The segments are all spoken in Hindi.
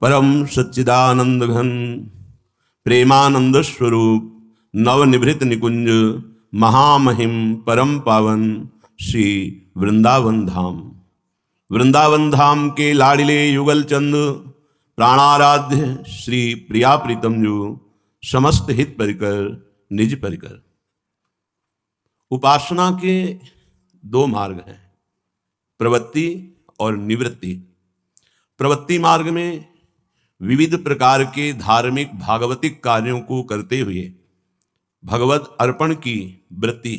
परम सच्चिदानंद घन प्रेमानंद स्वरूप नवनिभृत निकुंज महामहिम परम पावन श्री वृंदावन धाम। वृंदावन धाम के लाडिले युगल चंद प्राणाराध्य श्री प्रिया प्रीतम जो समस्त हित परिकर निज परिकर। उपासना के दो मार्ग हैं, प्रवृत्ति और निवृत्ति। प्रवृत्ति मार्ग में विविध प्रकार के धार्मिक भागवतिक कार्यों को करते हुए भगवत अर्पण की वृत्ति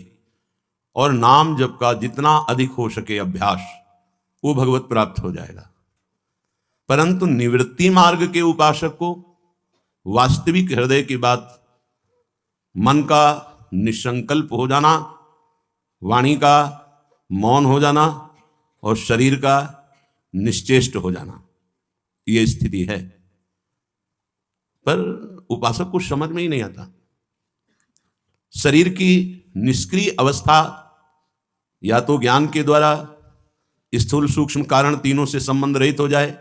और नाम जप का जितना अधिक हो सके अभ्यास, वो भगवत प्राप्त हो जाएगा। परंतु निवृत्ति मार्ग के उपासक को वास्तविक हृदय की बात, मन का निसंकल्प हो जाना, वाणी का मौन हो जाना और शरीर का निश्चेष्ट हो जाना, ये स्थिति है। पर उपासक को समझ में ही नहीं आता। शरीर की निष्क्रिय अवस्था या तो ज्ञान के द्वारा स्थूल सूक्ष्म कारण तीनों से संबंध रहित हो जाए,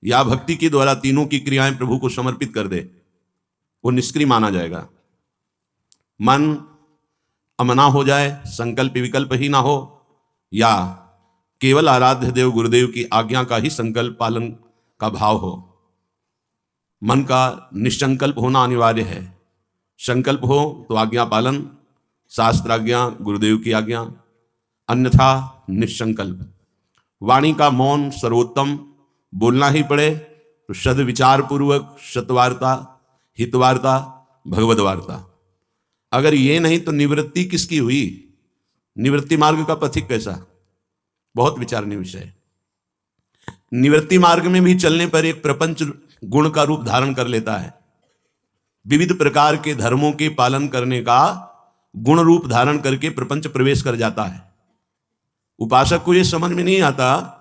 या भक्ति के द्वारा तीनों की क्रियाएं प्रभु को समर्पित कर दे, वो निष्क्रिय माना जाएगा। मन अमना हो जाए, संकल्प विकल्प ही ना हो, या केवल आराध्य देव गुरुदेव की आज्ञा का ही संकल्प पालन का भाव हो। मन का निसंकल्प होना अनिवार्य है। संकल्प हो तो आज्ञा पालन, शास्त्र आज्ञा, गुरुदेव की आज्ञा, अन्यथा निसंकल्प। वाणी का मौन सर्वोत्तम, बोलना ही पड़े तो सद्विचार पूर्वक सत्वार्ता, हितवार्ता, भगवद वार्ता। अगर ये नहीं तो निवृत्ति किसकी हुई? निवृत्ति मार्ग का पथिक कैसा? बहुत विचारनीय विषय। निवृत्ति मार्ग में भी चलने पर एक प्रपंच गुण का रूप धारण कर लेता है। विविध प्रकार के धर्मों के पालन करने का गुण रूप धारण करके प्रपंच प्रवेश कर जाता है। उपासक को यह समझ में नहीं आता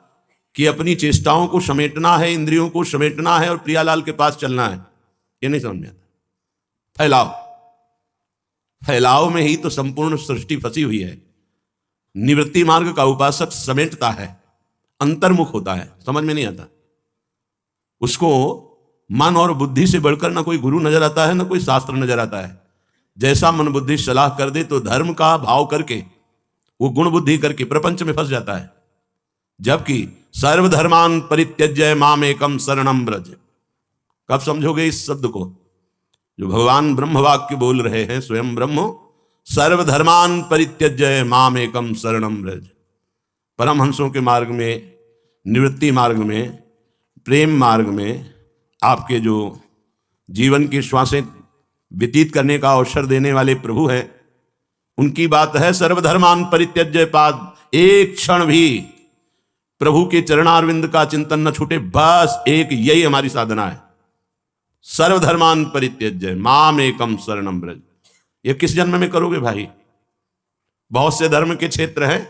कि अपनी चेष्टाओं को समेटना है, इंद्रियों को समेटना है और प्रियालाल के पास चलना है, ये नहीं समझ में आता। फैलाव में ही तो संपूर्ण सृष्टि फंसी हुई है। निवृत्ति मार्ग का उपासक समेटता है, अंतर्मुख होता है, समझ में नहीं आता। उसको मन और बुद्धि से बढ़कर ना कोई गुरु नजर आता है, ना कोई शास्त्र नजर आता है। जैसा मन बुद्धि सलाह कर दे तो धर्म का भाव करके, वो गुण बुद्धि करके प्रपंच में फंस जाता है। जबकि सर्वधर्मान परित्यज्य माम एकम शरणम व्रज। कब समझोगे इस शब्द को? जो भगवान ब्रह्म वाक्य बोल रहे हैं, स्वयं ब्रह्म, सर्वधर्मान परित्यज्य माम एकम शरणम व्रज। परमहंसों के मार्ग में, निवृत्ति मार्ग में, प्रेम मार्ग में आपके जो जीवन की श्वासें व्यतीत करने का अवसर देने वाले प्रभु हैं, उनकी बात है सर्वधर्मान परित्यज्य पाद। एक क्षण भी प्रभु के चरणारविंद का चिंतन न छूटे, बस एक यही हमारी साधना है। सर्वधर्मान परित्यज्य माम एकम शरणम व्रज। ये किस जन्म में करोगे भाई? बहुत से धर्म के क्षेत्र हैं।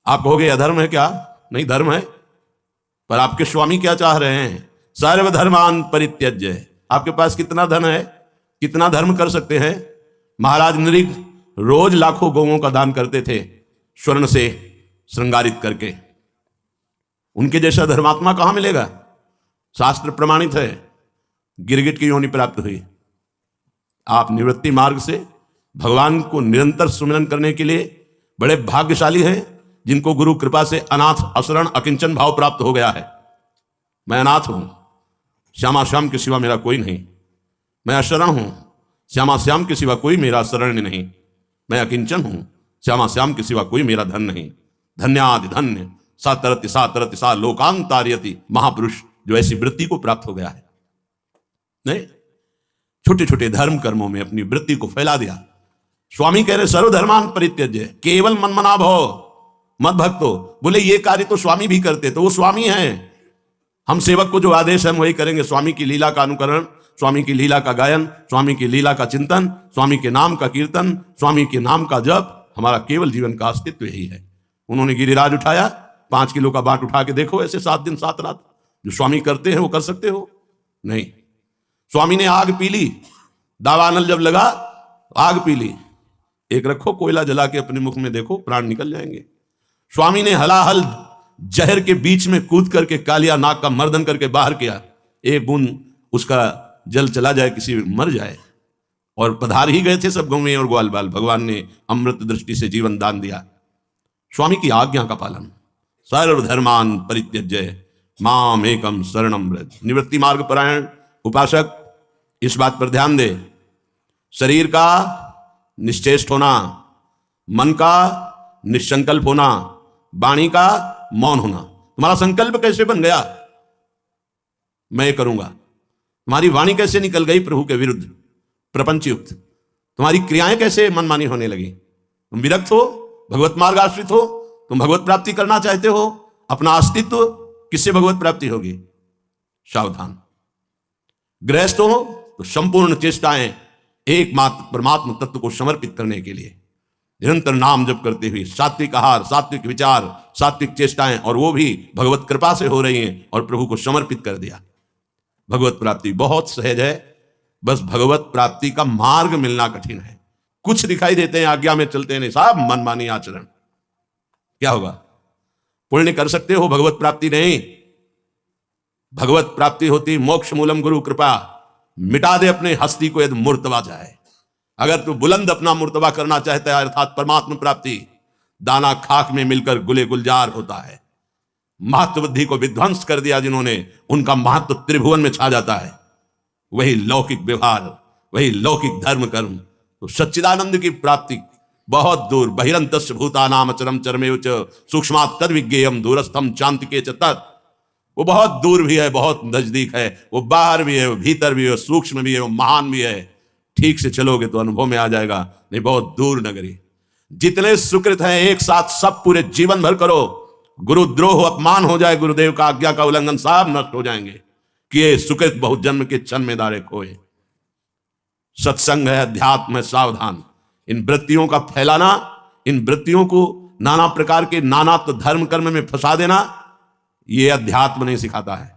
आप कहोगे अधर्म है क्या? नहीं, धर्म है। पर आपके स्वामी क्या चाह रहे हैं? सर्वधर्मान परित्यज्य। आपके पास कितना धन है, कितना धर्म कर सकते हैं? महाराज नृग रोज लाखों गौओं का दान करते थे, स्वर्ण से श्रृंगारित करके। उनके जैसा धर्मात्मा कहां मिलेगा? शास्त्र प्रमाणित है, गिरगिट की योनि प्राप्त हुई। आप निवृत्ति मार्ग से भगवान को निरंतर सुमिरन करने के लिए बड़े भाग्यशाली हैं, जिनको गुरु कृपा से अनाथ, अशरण, अकिंचन भाव प्राप्त हो गया है। मैं अनाथ हूं, श्यामा श्याम के सिवा मेरा कोई नहीं। मैं अशरण हूं, श्यामा श्याम के सिवा कोई मेरा शरण नहीं। मैं अकिंचन हूं, श्यामा श्याम के सिवा कोई मेरा धन नहीं। धन्यादि धन्य सा तरति सा लोकांतार्यति। महापुरुष जो ऐसी वृत्ति को प्राप्त हो गया है। नहीं, छोटे छोटे धर्म कर्मों में अपनी वृत्ति को फैला दिया। स्वामी कह रहे सर्वधर्मान परित्यज्य, केवल मनमना भव, मत भक्तो। बोले ये कार्य तो स्वामी भी करते, तो वो स्वामी हैं। हम सेवक को जो आदेश है हम वही करेंगे। स्वामी की लीला का अनुकरण, स्वामी की लीला का गायन, स्वामी की लीला का चिंतन, स्वामी के नाम का कीर्तन, स्वामी के नाम का जप, हमारा केवल जीवन का अस्तित्व यही है। उन्होंने गिरिराज उठाया, 5 किलो का बाट उठा के देखो, ऐसे 7 दिन 7 रात जो स्वामी करते हैं वो कर सकते हो? नहीं। स्वामी ने आग पी ली, दावानल जब लगा आग पी ली। एक रखो कोयला जला के अपने मुख में देखो, प्राण निकल जाएंगे। स्वामी ने हलाहल जहर के बीच में कूद करके कालिया नाग का मर्दन करके बाहर किया, एक बूंद उसका जल चला जाए, किसी मर जाए। और पधार ही गए थे सब गौवें और ग्वाल बाल, भगवान ने अमृत दृष्टि से जीवन दान दिया। स्वामी की आज्ञा का पालन, सर्वधर्मान परित्यज्य माम एकम शरणम व्रज। निवृत्ति मार्ग परायण उपासक इस बात पर ध्यान दे, शरीर का निश्चेष्ट होना, मन का निसंकल्प होना, वाणी का मौन होना। तुम्हारा संकल्प कैसे बन गया मैं ये करूंगा, तुम्हारी वाणी कैसे निकल गई प्रभु के विरुद्ध प्रपंच युक्त, तुम्हारी क्रियाएं कैसे मनमानी होने लगी। तुम विरक्त हो, भगवत मार्ग आश्रित हो, तुम भगवत प्राप्ति करना चाहते हो, अपना अस्तित्व किससे भगवत प्राप्ति होगी। सावधान। गृहस्थ हो तो संपूर्ण चेष्टाएं एकमात्र परमात्म तत्व को समर्पित करने के लिए निरंतर नाम जप करते हुए, सात्विक आहार, सात्विक विचार, सात्विक चेष्टाएं, और वो भी भगवत कृपा से हो रही हैं, और प्रभु को समर्पित कर दिया। भगवत प्राप्ति बहुत सहज है, बस भगवत प्राप्ति का मार्ग मिलना कठिन है। कुछ दिखाई देते हैं, आज्ञा में चलते नहीं, साहब मनमानी आचरण। क्या होगा? पुण्य कर सकते हो, भगवत प्राप्ति नहीं। भगवत प्राप्ति होती मोक्ष मूलम गुरु कृपा। मिटा दे अपने हस्ती को यदि मूर्तबा जाए। अगर तू बुलंद अपना मूर्तबा करना चाहता है, अर्थात परमात्मा प्राप्ति, दाना खाक में मिलकर गुले गुलजार होता है। महत्व बुद्धि को विध्वंस कर दिया जिन्होंने, उनका महत्व त्रिभुवन में छा जाता है। वही लौकिक व्यवहार, वही लौकिक धर्म कर्म। तो सच्चिदानंद की प्राप्ति बहुत दूर, बहिरंतस्य भूतानाम अचरम चरमेव च सूक्ष्मात् तद विज्ञेयम दूरस्थम चान्तिके च तत्। वो बहुत दूर भी है, बहुत नजदीक है, वो बाहर भी है, वो भीतर भी है, सूक्ष्म भी है, वो महान भी है। ठीक से चलोगे तो अनुभव में आ जाएगा, नहीं बहुत दूर नगरी। जितने सुकृत हैं एक साथ सब पूरे जीवन भर करो, गुरुद्रोह अपमान हो जाए, गुरुदेव का आज्ञा का उल्लंघन, सब नष्ट हो जाएंगे। कि ये सुकृत बहुत जन्म के क्षण में दारे खोए। सत्संग है, अध्यात्म है, सावधान। इन वृत्तियों का फैलाना, इन वृत्तियों को नाना प्रकार के नानात्व धर्म कर्म में फंसा देना, ये अध्यात्म नहीं सिखाता है।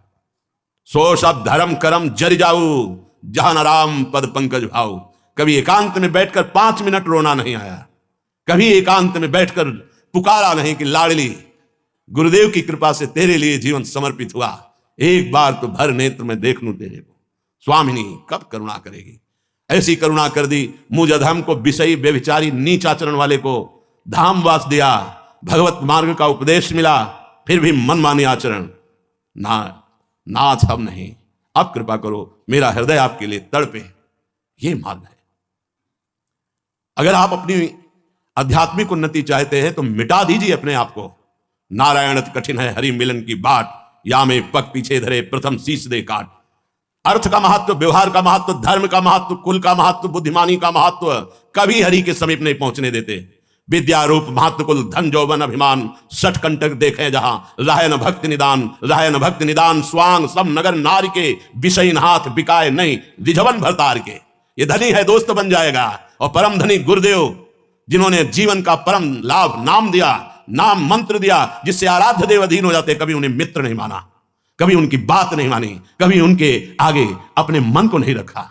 सो सब धर्म कर्म जर जाऊ, जहां राम पद पंकज भाऊ। कभी एकांत में बैठकर 5 मिनट रोना नहीं आया, कभी एकांत में बैठकर पुकारा नहीं कि लाडली गुरुदेव की कृपा से तेरे लिए जीवन समर्पित हुआ, एक बार तो भर नेत्र में देख लूं तेरे को। स्वामिनी कब करुणा करेगी? ऐसी करुणा कर दी, मुझ अधम को विषयी व्यभिचारी नीच आचरण वाले को धाम वास दिया, भगवत मार्ग का उपदेश मिला, फिर भी मनमानी आचरण। नाथ हम नहीं, अब कृपा करो, मेरा हृदय आपके लिए तड़पे। ये मार्ग है। अगर आप अपनी आध्यात्मिक उन्नति चाहते हैं तो मिटा दीजिए अपने आप को। नारायण कठिन है हरि मिलन की बाट, या में पग पीछे धरे प्रथम शीश दे काट। अर्थ का महत्व, व्यवहार का महत्व, धर्म का महत्व, कुल का महत्व, बुद्धिमानी का महत्व कभी हरि के समीप नहीं पहुंचने देते। विद्या रूप महत्व कुल धन जौवन अभिमान, 60 कंटक देखे जहां, राय न भक्ति निदान, राय न भक्ति निदान, स्वांग सब नगर नार के, विषयीन हाथ बिकाए नहीं रिझवन भरतार के। ये धनी है दोस्त बन जाएगा। और परम धनी गुरुदेव, जिन्होंने जीवन का परम लाभ नाम दिया, नाम मंत्र दिया, जिससे आराध्य देव अधीन हो जाते, कभी उन्हें मित्र नहीं माना, कभी उनकी बात नहीं मानी, कभी उनके आगे अपने मन को नहीं रखा।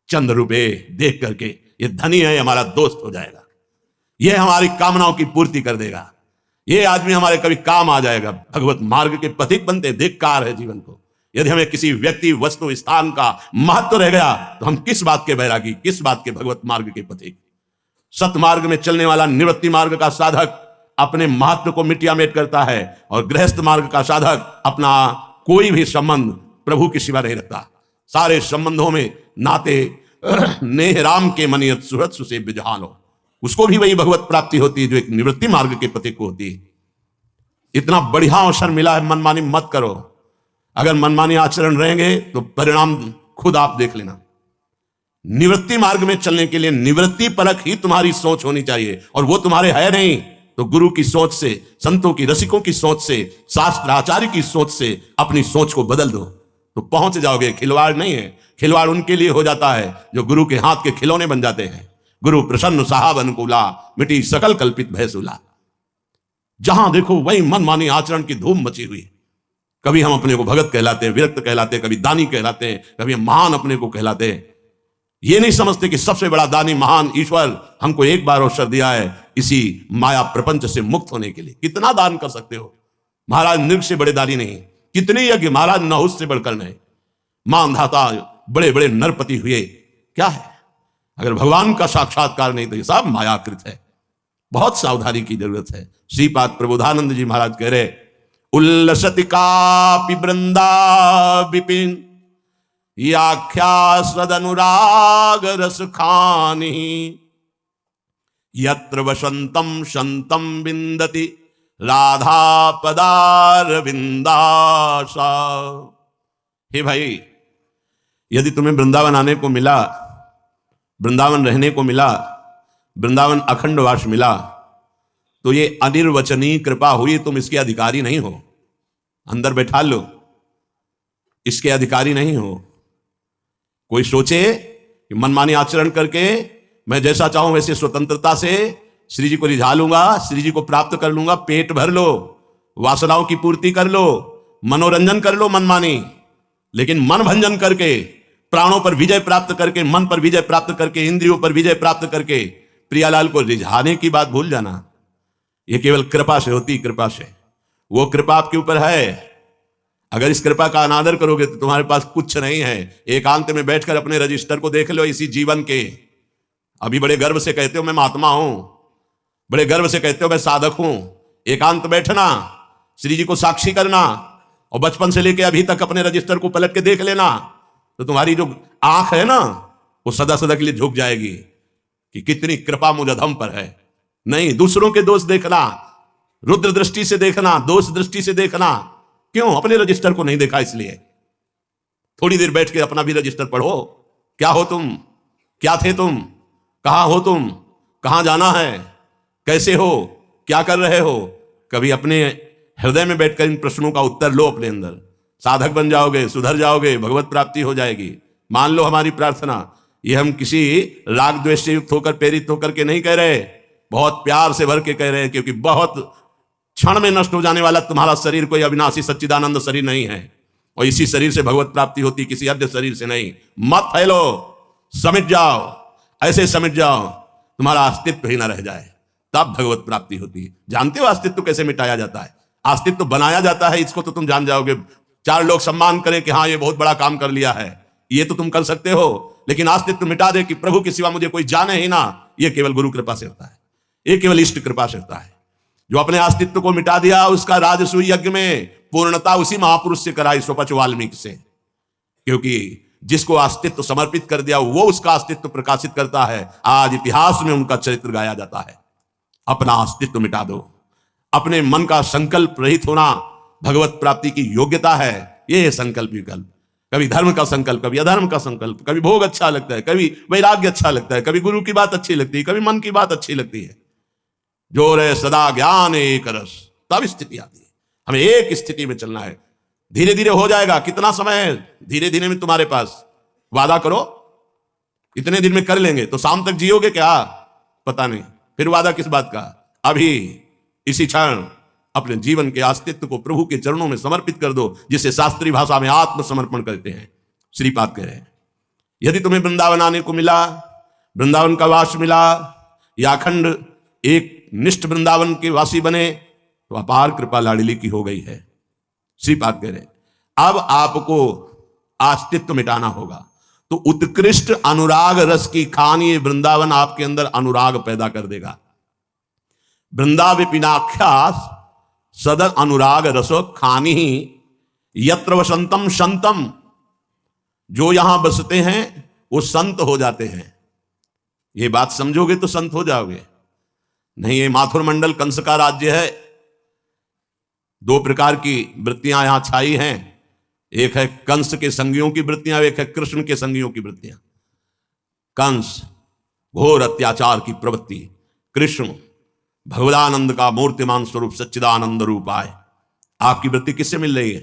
चंद रुपए देख करके ये धनी है, हमारा दोस्त हो जाएगा, ये हमारी कामनाओं की पूर्ति कर देगा, ये आदमी हमारे कभी काम आ जाएगा। भगवत मार्ग के पथिक बनते धिक्कार है जीवन को। यदि हमें किसी व्यक्ति वस्तु स्थान का महत्व रह गया तो हम किस बात के बैरागी, किस बात के भगवत मार्ग के पथिक। सतमार्ग में चलने वाला निवृत्ति मार्ग का साधक अपने महत्व को मिटिया मेट करता है, और गृहस्थ मार्ग का साधक अपना कोई भी संबंध प्रभु की सिवा नहीं रखता। सारे संबंधों में नाते नेह राम के मनियत सुहृद सुसे बिजहानो, उसको भी वही भगवत प्राप्ति होती है जो एक निवृत्ति मार्ग के पथिक को होती है। इतना बढ़िया अवसर मिला है, मनमानी मत करो। अगर मनमानी आचरण रहेंगे तो परिणाम खुद आप देख लेना। निवृत्ति मार्ग में चलने के लिए निवृत्ति परक ही तुम्हारी सोच होनी चाहिए, और वो तुम्हारे है नहीं तो गुरु की सोच से, संतों की, रसिकों की सोच से, शास्त्र आचार्य की सोच से अपनी सोच को बदल दो तो पहुंच जाओगे। खिलवाड़ नहीं है, खिलवाड़ उनके लिए हो जाता है जो गुरु के हाथ के खिलौने बन जाते हैं। गुरु प्रसन्न साहब अनुकूला, मिटी सकल कल्पित भयसूला। जहां देखो वही मनमानी आचरण की धूम मची हुई। कभी हम अपने को भगत कहलाते हैं, विरक्त कहलाते हैं, कभी दानी कहलाते हैं, कभी हम महान अपने को कहलाते हैं। ये नहीं समझते कि सबसे बड़ा दानी महान ईश्वर हमको एक बार अवसर दिया है इसी माया प्रपंच से मुक्त होने के लिए। कितना दान कर सकते हो? महाराज नृग से बड़े दानी नहीं, कितने यज्ञ महाराज नहुस से बढ़कर नहीं, मानधाता बड़े बड़े नरपति हुए, क्या है? अगर भगवान का साक्षात्कार नहीं तो ये सब मायाकृत है। बहुत सावधानी की जरूरत है। श्रीपाद प्रबोधानंद जी महाराज कह रहे, उल्लसति कापि वृंदा विपिन याख्यास्वद अनुराग रस खानी यत्र वसंतम शंतम विंदति राधा पदार विंदासा। हे भाई, यदि तुम्हें वृंदावन आने को मिला, वृंदावन रहने को मिला, वृंदावन अखंडवास मिला, तो ये अनिर्वचनीय कृपा हुई। तुम इसके अधिकारी नहीं हो, अंदर बैठा लो, इसके अधिकारी नहीं हो। कोई सोचे कि मनमानी आचरण करके मैं जैसा चाहूं वैसे स्वतंत्रता से श्री जी को रिझा लूंगा, श्री जी को प्राप्त कर लूंगा, पेट भर लो, वासनाओं की पूर्ति कर लो, मनोरंजन कर लो मनमानी, लेकिन मन भंजन करके, प्राणों पर विजय प्राप्त करके, मन पर विजय प्राप्त करके, इंद्रियों पर विजय प्राप्त करके प्रियालाल को रिझाने की बात भूल जाना। यह केवल कृपा से होती, कृपा से। वो कृपा आपके ऊपर है। अगर इस कृपा का अनादर करोगे तो तुम्हारे पास कुछ नहीं है। एकांत में बैठकर अपने रजिस्टर को देख लो इसी जीवन के। अभी बड़े गर्व से कहते हो मैं महात्मा हूं, बड़े गर्व से कहते हो मैं साधक हूं। एकांत बैठना, श्री जी को साक्षी करना, और बचपन से लेकर अभी तक अपने रजिस्टर को पलट के देख लेना, तो तुम्हारी जो आंख है ना, वो सदा सदा के लिए झुक जाएगी कि कितनी कृपा मुझ अधम पर है। नहीं, दूसरों के दोष देखना, रुद्र दृष्टि से देखना, दोष दृष्टि से देखना। क्यों? अपने रजिस्टर को नहीं देखा इसलिए। थोड़ी देर बैठ के अपना भी रजिस्टर पढ़ो। क्या हो तुम? क्या थे तुम? कहां हो तुम? कहां जाना है? कैसे हो? क्या कर रहे हो? कभी अपने हृदय में बैठकर इन प्रश्नों का उत्तर लो अपने अंदर। साधक बन जाओगे, सुधर जाओगे, भगवत प्राप्ति हो जाएगी। मान लो हमारी प्रार्थना। ये हम किसी राग द्वेष से युक्त होकर, प्रेरित होकर के नहीं कह रहे, बहुत प्यार से भर के कह रहे हैं, क्योंकि बहुत क्षण में नष्ट हो जाने वाला तुम्हारा शरीर कोई अविनाशी सच्चिदानंद शरीर नहीं है, और इसी शरीर से भगवत प्राप्ति होती, किसी अन्य शरीर से नहीं। मत फैलो, समिट जाओ, ऐसे समिट जाओ तुम्हारा अस्तित्व ही ना रह जाए, तब भगवत प्राप्ति होती है। जानते हो अस्तित्व कैसे मिटाया जाता है? अस्तित्व बनाया जाता है, इसको तो तुम जान जाओगे। चार लोग सम्मान करें कि हाँ ये बहुत बड़ा काम कर लिया है, ये तो तुम कर सकते हो, लेकिन अस्तित्व मिटा दे कि प्रभु के सिवा मुझे कोई जाने ही ना, ये केवल गुरु कृपा से होता है, ये केवल इष्ट कृपा से होता है। जो अपने अस्तित्व को मिटा दिया, उसका राजसूय यज्ञ में पूर्णता उसी महापुरुष से कराई, स्वपच वाल्मीकि से। क्योंकि जिसको अस्तित्व समर्पित कर दिया वो उसका अस्तित्व प्रकाशित करता है। आज इतिहास में उनका चरित्र गाया जाता है। अपना अस्तित्व मिटा दो, अपने मन का संकल्प रहित होना भगवत प्राप्ति की योग्यता है। ये संकल्प विकल्प, कभी धर्म का संकल्प, कभी अधर्म का संकल्प, कभी भोग अच्छा लगता है, कभी वैराग्य अच्छा लगता है, कभी गुरु की बात अच्छी लगती है, कभी मन की बात अच्छी लगती है। जो रे सदा ज्ञान एक रस, तब स्थिति आती है। हमें एक स्थिति में चलना है। धीरे धीरे हो जाएगा। कितना समय है धीरे धीरे में तुम्हारे पास? वादा करो इतने दिन में कर लेंगे, तो शाम तक जियोगे क्या? पता नहीं। फिर वादा किस बात का? अभी इसी क्षण अपने जीवन के अस्तित्व को प्रभु के चरणों में समर्पित कर दो, जिसे शास्त्रीय भाषा में आत्मसमर्पण कहते हैं। श्रीपाद कह रहे हैं, यदि तुम्हें वृंदावन आने को मिला, वृंदावन का वास मिला, या अखंड एक निष्ठ वृंदावन के वासी बने, तो अपार कृपा लाडली की हो गई है। श्रीपाद कह रहे हैं, अब आपको अस्तित्व मिटाना होगा, तो उत्कृष्ट अनुराग रस की खान ये वृंदावन आपके अंदर अनुराग पैदा कर देगा। वृंदा विपिनाख्यास सदर अनुराग रसो खानी यत्र वसंतम संतम। जो यहां बसते हैं वो संत हो जाते हैं। ये बात समझोगे तो संत हो जाओगे। नहीं, ये माथुर मंडल कंस का राज्य है। दो प्रकार की वृत्तियां यहां छाई हैं। एक है कंस के संगियों की वृत्तियां, एक है कृष्ण के संगियों की वृत्तियां। कंस घोर अत्याचार की प्रवृत्ति, कृष्ण भगवदानंद का मूर्तिमान स्वरूप सच्चिदानंद रूप आए। आपकी वृत्ति किससे मिल रही है?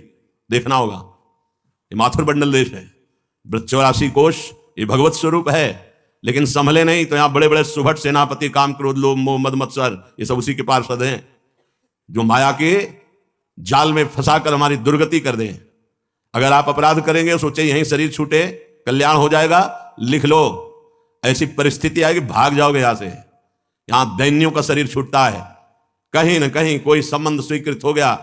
देखना होगा। ये माथुर मंडल देश है, 84 कोश, ये भगवत स्वरूप है, लेकिन संभले नहीं तो यहां बड़े बड़े सुभट सेनापति, काम, क्रोध, लोभ, मोह, मद, मत्सर, ये सब उसी के पार्षद हैं, जो माया के जाल में फंसाकर हमारी दुर्गति कर दें। अगर आप अपराध करेंगे, सोचे यहीं शरीर छूटे, कल्याण हो जाएगा, लिख लो। ऐसी परिस्थिति आएगी, भाग जाओगे यहां से। यहां दैन्यों का शरीर छूटता है। कहीं ना कहीं कोई संबंध स्वीकृत हो गया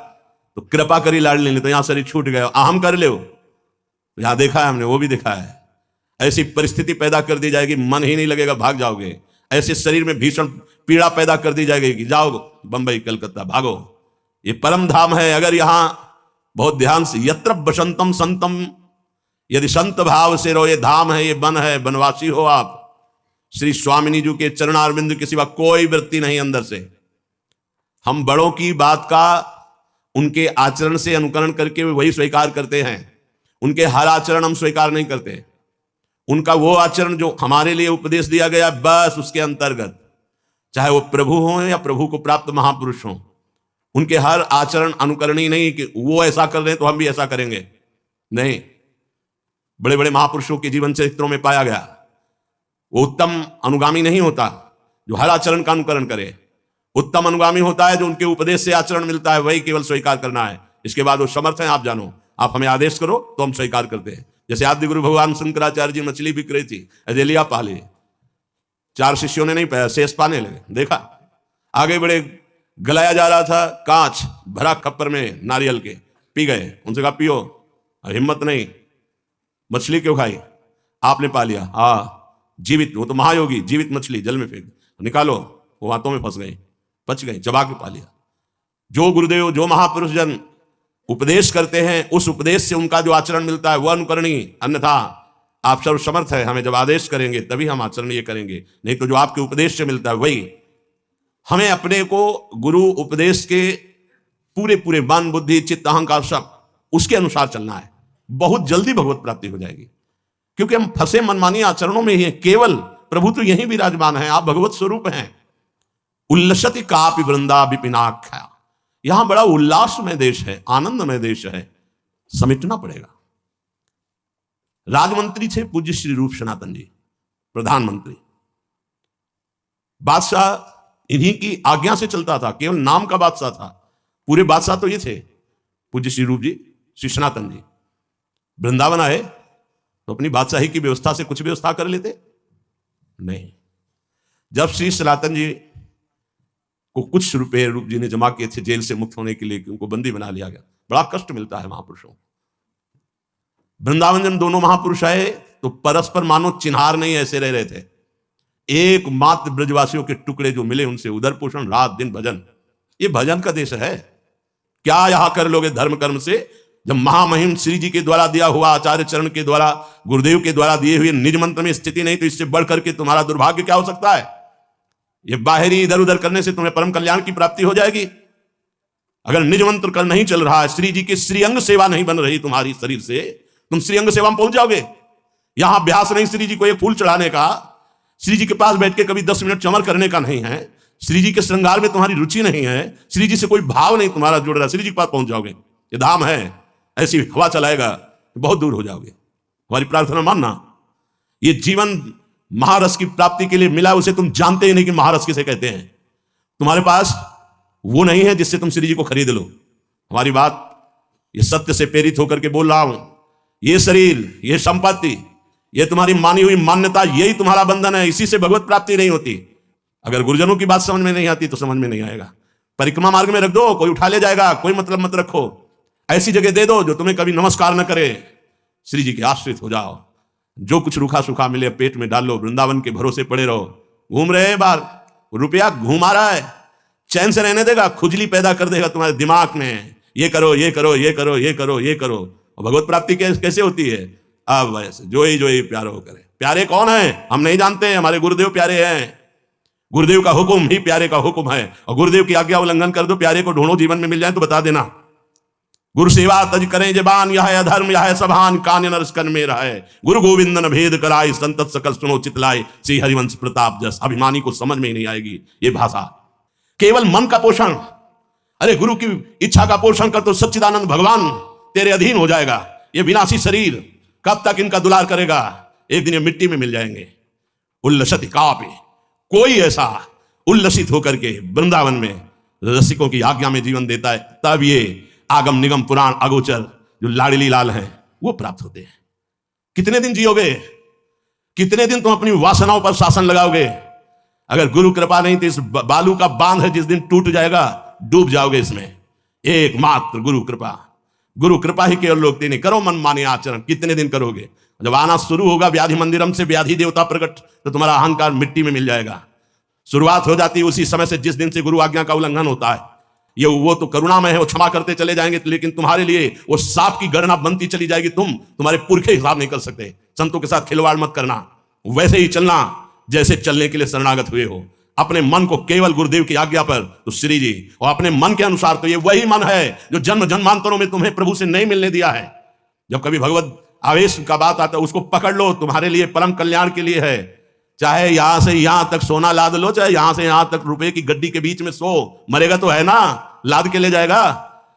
तो कृपा करी लाडली ने, तो यहां शरीर छूट गया, अहम कर ले, यहां देखा है हमने, वो भी देखा है। ऐसी परिस्थिति पैदा कर दी जाएगी, मन ही नहीं लगेगा, भाग जाओगे। ऐसे शरीर में भीषण पीड़ा पैदा कर दी जाएगी कि जाओ बंबई कलकत्ता भागो। ये परम धाम है। अगर यहां बहुत ध्यान से, यत्र बसंतम संतम, यदि संत भाव से रहो, ये धाम है, ये वन है, वनवासी हो आप। श्री स्वामिनी जी के चरणारविंद के सिवा कोई वृत्ति नहीं अंदर से। हम बड़ों की बात का उनके आचरण से अनुकरण करके वही स्वीकार करते हैं, उनके हर आचरण हम स्वीकार नहीं करते। उनका वो आचरण जो हमारे लिए उपदेश दिया गया, बस उसके अंतर्गत, चाहे वो प्रभु हो या प्रभु को प्राप्त महापुरुष हो, उनके हर आचरण अनुकरणीय नहीं कि वो ऐसा कर रहे हैं तो हम भी ऐसा करेंगे, नहीं। बड़े बड़े महापुरुषों के जीवन चरित्रों में पाया गया, वो उत्तम अनुगामी नहीं होता जो हर आचरण का अनुकरण करे। उत्तम अनुगामी होता है जो उनके उपदेश से आचरण मिलता है, वही केवल स्वीकार करना है। इसके बाद वो समर्थ हैं, आप जानो, आप हमें आदेश करो तो हम स्वीकार करते हैं। जैसे आदि गुरु भगवान शंकराचार्य जी मछली बिक रही थी, अजेलिया पाली, 4 शिष्यों ने नहीं पाया, शेष पाने लगे, देखा आगे बड़े, गलाया जा रहा था कांच भरा खप्पर में नारियल के, पी गए। उनसे कहा पियो, हिम्मत नहीं, मछली क्यों खाई, आपने पा लिया, हाँ जीवित, वो तो महायोगी, जीवित मछली जल में फेंक, निकालो, वो हाथों में फंस गई, बच गई, चबा के पा लिया। जो गुरुदेव, जो महापुरुष जन उपदेश करते हैं, उस उपदेश से उनका जो आचरण मिलता है वह अनुकरणीय, अन्यथा आप सर्व समर्थ है, हमें जब आदेश करेंगे तभी हम आचरण ये करेंगे, नहीं तो जो आपके उपदेश से मिलता है वही। हमें अपने को गुरु उपदेश के पूरे पूरे मन बुद्धि चित्त अहंकार सब उसके अनुसार चलना है, बहुत जल्दी भगवत प्राप्ति हो जाएगी। क्योंकि हम फंसे मनमानी आचरणों में ही हैं, केवल प्रभु तो यही विराजमान है, आप भगवत स्वरूप हैं। उल्लसति कापि वृंदा विपिनाख्या, यहां बड़ा उल्लासमय देश है, आनंदमय देश है, समेटना पड़ेगा। राजमंत्री थे पूज्य श्री रूप सनातन जी, प्रधानमंत्री, बादशाह इन्हीं की आज्ञा से चलता था, केवल नाम का बादशाह था, पूरे बादशाह तो ये थे पूज्य श्री रूप जी श्री सनातन जी। वृंदावन आए तो अपनी बादशाही की व्यवस्था से कुछ व्यवस्था कर लेते नहीं। जब श्री सनातन जी को कुछ रुपए रूप जी ने जमा किए थे जेल से मुक्त होने के लिए, उनको बंदी बना लिया गया, बड़ा कष्ट मिलता है महापुरुषों। वृंदावन जब दोनों महापुरुष आए तो परस्पर मानो चिन्हार नहीं ऐसे रह रहे थे, एकमात्र ब्रजवासियों के टुकड़े जो मिले उनसे उदर पोषण, रात दिन भजन। ये भजन का देश है, क्या यहां कर लोगे धर्म कर्म से, जब महामहिम श्री जी के द्वारा दिया हुआ, आचार्य चरण के द्वारा, गुरुदेव के द्वारा दिए हुए निज मंत्र में स्थिति नहीं, तो इससे बढ़कर के तुम्हारा दुर्भाग्य क्या हो सकता है। ये बाहरी इधर उधर करने से तुम्हें परम कल्याण की प्राप्ति हो जाएगी। अगर निज मंत्र कर नहीं चल रहा है, श्री जी की श्रीअंग सेवा नहीं बन रही तुम्हारी शरीर से, तुम श्रीअंग सेवा में पहुंच जाओगे। यहां अभ्यास नहीं श्री जी को एक फूल चढ़ाने का, श्री जी के पास बैठ के कभी 10 मिनट चमर करने का नहीं है, श्री जी के श्रृंगार में तुम्हारी रुचि नहीं है, श्री जी से कोई भाव नहीं तुम्हारा जुड़ रहा, श्री जी के पास पहुंच जाओगे। ये धाम है, ऐसी हवा चलाएगा बहुत दूर हो जाओगे। हमारी प्रार्थना मानना, ये जीवन महारस की प्राप्ति के लिए मिला, उसे तुम जानते ही नहीं कि महारस किसे कहते हैं। तुम्हारे पास वो नहीं है जिससे तुम श्री जी को खरीद लो। हमारी बात ये सत्य से प्रेरित होकर के बोल रहा हूं, ये शरीर, ये संपत्ति, ये तुम्हारी मानी हुई मान्यता, यही तुम्हारा बंधन है, इसी से भगवत प्राप्ति नहीं होती। अगर गुरुजनों की बात समझ में नहीं आती तो समझ में नहीं आएगा। परिक्रमा मार्ग में रख दो, कोई उठा ले जाएगा, कोई मतलब मत रखो। ऐसी जगह दे दो जो तुम्हें कभी नमस्कार न करे, श्री जी के आश्रित हो जाओ। जो कुछ रूखा सूखा मिले पेट में डाल लो, वृंदावन के भरोसे पड़े रहो। घूम रहे हैं बाहर, रुपया घुमा रहा है, चैन से रहने देगा, खुजली पैदा कर देगा तुम्हारे दिमाग में, ये करो ये करो ये करो ये करो ये करो। और भगवत प्राप्ति कैसे होती है, अब वैसे जो ही प्यारो करे। प्यारे कौन है हम नहीं जानते, हमारे गुरुदेव प्यारे हैं। गुरुदेव का हुक्म ही प्यारे का हुक्म है, और गुरुदेव की आज्ञा उल्लंघन कर दो, प्यारे को ढूंढो, जीवन में मिल जाए तो बता देना। गुरु सेवा तज करें जबान, यह है अधर्म यह है सभान, कान्य नरस कन में रहे। गुरु गोविंद न भेद कराए, संतत सकल सुनो चितलाए, श्री हरिवंश प्रताप जस। अभिमानी को समझ में ही नहीं आएगी ये भाषा। केवल मन का पोषण, अरे गुरु की इच्छा का पोषण कर तो सच्चिदानंद भगवान तेरे अधीन हो जाएगा। ये विनाशी शरीर कब तक इनका दुलार करेगा, एक दिन ये मिट्टी में मिल जाएंगे। उल्लसित कापि, कोई ऐसा उल्लसित होकर के वृंदावन में रसिकों की आज्ञा में जीवन देता है, तब ये आगम निगम पुराण अगोचर जो लाडली लाल हैं वो प्राप्त होते हैं। कितने दिन जियोगे, कितने दिन तुम अपनी वासनाओं पर शासन लगाओगे। अगर गुरु कृपा नहीं तो इस बालू का बांध है, जिस दिन टूट जाएगा डूब जाओगे इसमें। एकमात्र गुरु कृपा। गुरु कृपा ही केवल लोग देने। करो मन माने आचरण। कितने दिन करोगे? जब आना शुरू होगा व्याधि मंदिरम से व्याधि देवता प्रकट, तो तुम्हारा अहंकार मिट्टी में मिल जाएगा। शुरुआत हो जाती है उसी समय से जिस दिन से गुरु आज्ञा का उल्लंघन होता है। ये वो तो करुणामय है, वो क्षमा करते चले जाएंगे, लेकिन तुम्हारे लिए वो सांप की गणना बनती चली जाएगी। तुम्हारे पुरखे हिसाब नहीं कर सकते। संतों के साथ खिलवाड़ मत करना, वैसे ही चलना जैसे चलने के लिए शरणागत हुए हो। अपने मन को केवल गुरुदेव की आज्ञा पर, तो श्री जी, और अपने मन के अनुसार, तो ये वही मन है जो जन्म जन्मांतरों में तुम्हें प्रभु से नहीं मिलने दिया है। जब कभी भगवत आवेश का बात आता है उसको पकड़ लो, तुम्हारे लिए परम कल्याण के लिए है। चाहे यहां से यहां तक सोना लाद लो, चाहे यहां से यहां तक रुपए की गड्डी के बीच में सो, मरेगा तो है ना, लाद के ले जाएगा।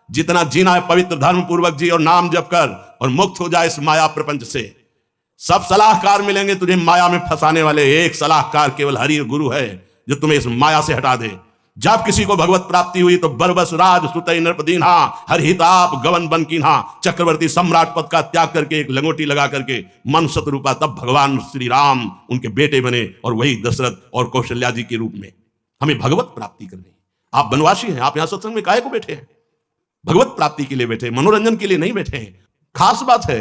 जितना जीना है पवित्र धर्म पूर्वक जी और नाम जप कर, और मुक्त हो जाए इस माया प्रपंच से। सब सलाहकार मिलेंगे तुझे माया में फंसाने वाले, एक सलाहकार केवल हरि गुरु है जो तुम्हें इस माया से हटा दे। जब किसी को भगवत प्राप्ति हुई तो बरबस राज सुतई नृपदीन्हा, हरहिताप गवन बन कीन्हा, चक्रवर्ती सम्राट पद का त्याग करके एक लंगोटी लगा करके मन शतरूपा, तब भगवान श्री राम उनके बेटे बने, और वही दशरथ और कौशल्या जी के रूप में। हमें भगवत प्राप्ति करनी। आप बनवासी हैं, आप यहां सत्संग में काहे को बैठे हैं? भगवत प्राप्ति के लिए बैठे, मनोरंजन के लिए नहीं बैठे हैं। खास बात है,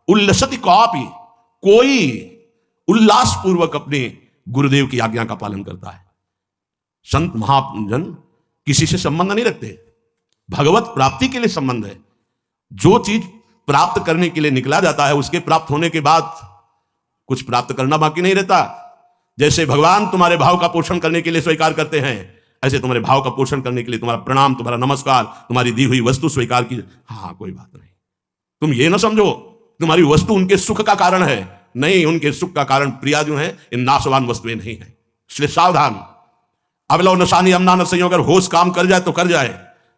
उल्लसति कॉपी, कोई उल्लास पूर्वक अपने गुरुदेव की आज्ञा का पालन करता है। संत महाजन किसी से संबंध नहीं रखते, भगवत प्राप्ति के लिए संबंध है। जो चीज प्राप्त करने के लिए निकला जाता है, उसके प्राप्त होने के बाद कुछ प्राप्त करना बाकी नहीं रहता। जैसे भगवान तुम्हारे भाव का पोषण करने के लिए स्वीकार करते हैं, ऐसे तुम्हारे भाव का पोषण करने के लिए तुम्हारा प्रणाम, तुम्हारा नमस्कार, तुम्हारी दी हुई वस्तु स्वीकार की। हाँ, कोई बात नहीं। तुम ये ना समझो तुम्हारी वस्तु उनके सुख का कारण है। नहीं, उनके सुख का कारण प्रिया जो है इन नाशवान वस्तुएं नहीं है। इसलिए सावधान। अब लो नशानी अमना न सही, अगर होश काम कर जाए तो कर जाए,